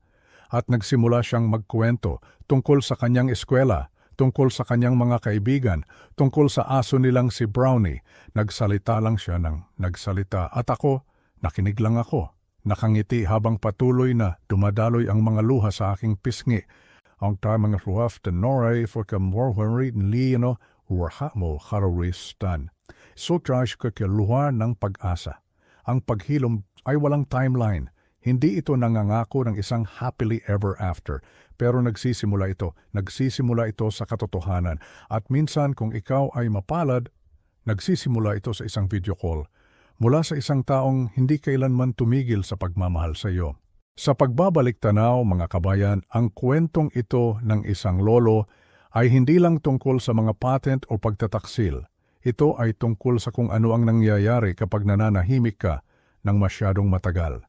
At nagsimula siyang magkwento tungkol sa kanyang eskwela, tungkol sa kanyang mga kaibigan, tungkol sa aso nilang si Brownie. Nagsalita lang siya ng nagsalita at ako, nakinig lang ako. Nakangiti habang patuloy na dumadaloy ang mga luha sa aking pisngi. Ang tamang ruwaf de noray for kamorwari nilino urha mo karawistan. So trash ka luha ng pag-asa. Ang paghilom ay walang timeline. Hindi ito nangangako ng isang happily ever after, pero nagsisimula ito sa katotohanan. At minsan kung ikaw ay mapalad, nagsisimula ito sa isang video call, mula sa isang taong hindi kailanman tumigil sa pagmamahal sa iyo. Sa pagbabalik tanaw, mga kabayan, ang kwentong ito ng isang lolo ay hindi lang tungkol sa mga patent o pagtataksil. Ito ay tungkol sa kung ano ang nangyayari kapag nananahimik ka ng masyadong matagal.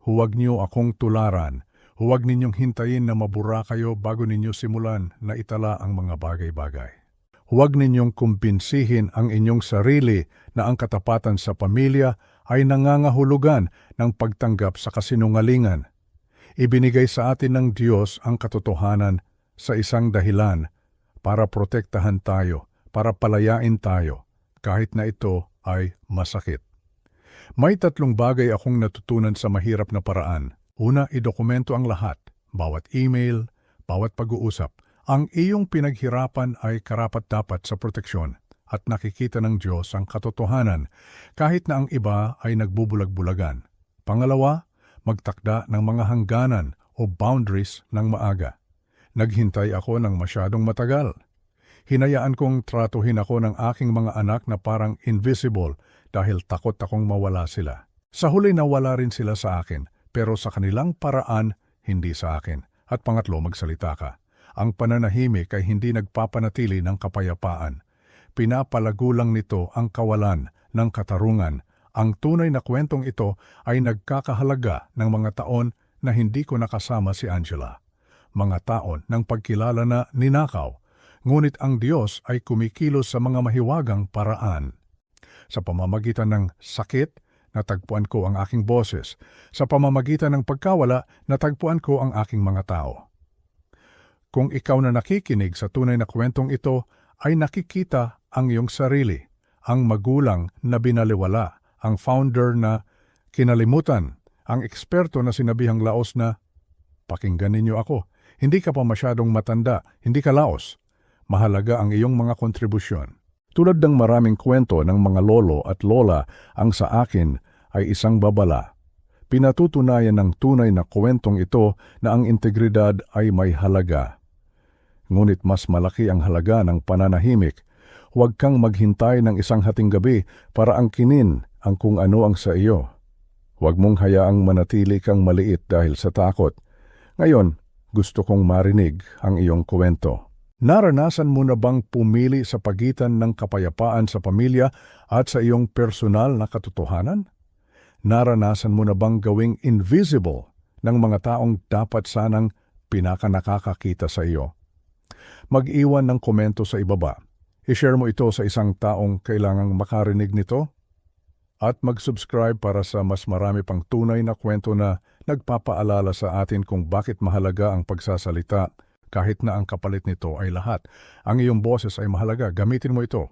Huwag niyo akong tularan. Huwag ninyong hintayin na mabura kayo bago ninyo simulan na itala ang mga bagay-bagay. Huwag ninyong kumbinsihin ang inyong sarili na ang katapatan sa pamilya ay nangangahulugan ng pagtanggap sa kasinungalingan. Ibinigay sa atin ng Diyos ang katotohanan sa isang dahilan para protektahan tayo, para palayain tayo, kahit na ito ay masakit. May 3 bagay akong natutunan sa mahirap na paraan. Una, idokumento ang lahat, bawat email, bawat pag-uusap. Ang iyong pinaghirapan ay karapat-dapat sa proteksyon at nakikita ng Diyos ang katotohanan kahit na ang iba ay nagbubulag-bulagan. Pangalawa, magtakda ng mga hangganan o boundaries ng maaga. Naghintay ako ng masyadong matagal. Hinayaan kong tratuhin ako ng aking mga anak na parang invisible dahil takot akong mawala sila. Sa huli nawala rin sila sa akin, pero sa kanilang paraan, hindi sa akin. At pangatlo, magsalita ka. Ang pananahimik ay hindi nagpapanatili ng kapayapaan. pinapalago lang nito ang kawalan ng katarungan. Ang tunay na kwentong ito ay nagkakahalaga ng mga taon na hindi ko nakasama si Angela. Mga taon ng pagkilala na ninakaw, ngunit ang Diyos ay kumikilos sa mga mahiwagang paraan. Sa pamamagitan ng sakit, natagpuan ko ang aking boses. Sa pamamagitan ng pagkawala, natagpuan ko ang aking mga tao. Kung ikaw na nakikinig sa tunay na kwentong ito, ay nakikita ang iyong sarili, ang magulang na binaliwala, ang founder na kinalimutan, ang eksperto na sinabihang laos na, "Pakinggan ninyo ako, hindi ka pa masyadong matanda, hindi ka laos. Mahalaga ang iyong mga kontribusyon." Tulad ng maraming kwento ng mga lolo at lola, ang sa akin ay isang babala. Pinatutunayan ng tunay na kwentong ito na ang integridad ay may halaga. Ngunit mas malaki ang halaga ng pananahimik. Huwag kang maghintay ng isang hating gabi para angkinin ang kung ano ang sa iyo. Huwag mong hayaang manatili kang maliit dahil sa takot. Ngayon, gusto kong marinig ang iyong kwento. Naranasan mo na bang pumili sa pagitan ng kapayapaan sa pamilya at sa iyong personal na katotohanan? Naranasan mo na bang gawing invisible ng mga taong dapat sanang pinakanakakakita sa iyo? Mag-iwan ng komento sa ibaba. I-share mo ito sa isang taong kailangang makarinig nito. At mag-subscribe para sa mas marami pang tunay na kwento na nagpapaalala sa atin kung bakit mahalaga ang pagsasalita kahit na ang kapalit nito ay lahat. Ang iyong boses ay mahalaga. Gamitin mo ito.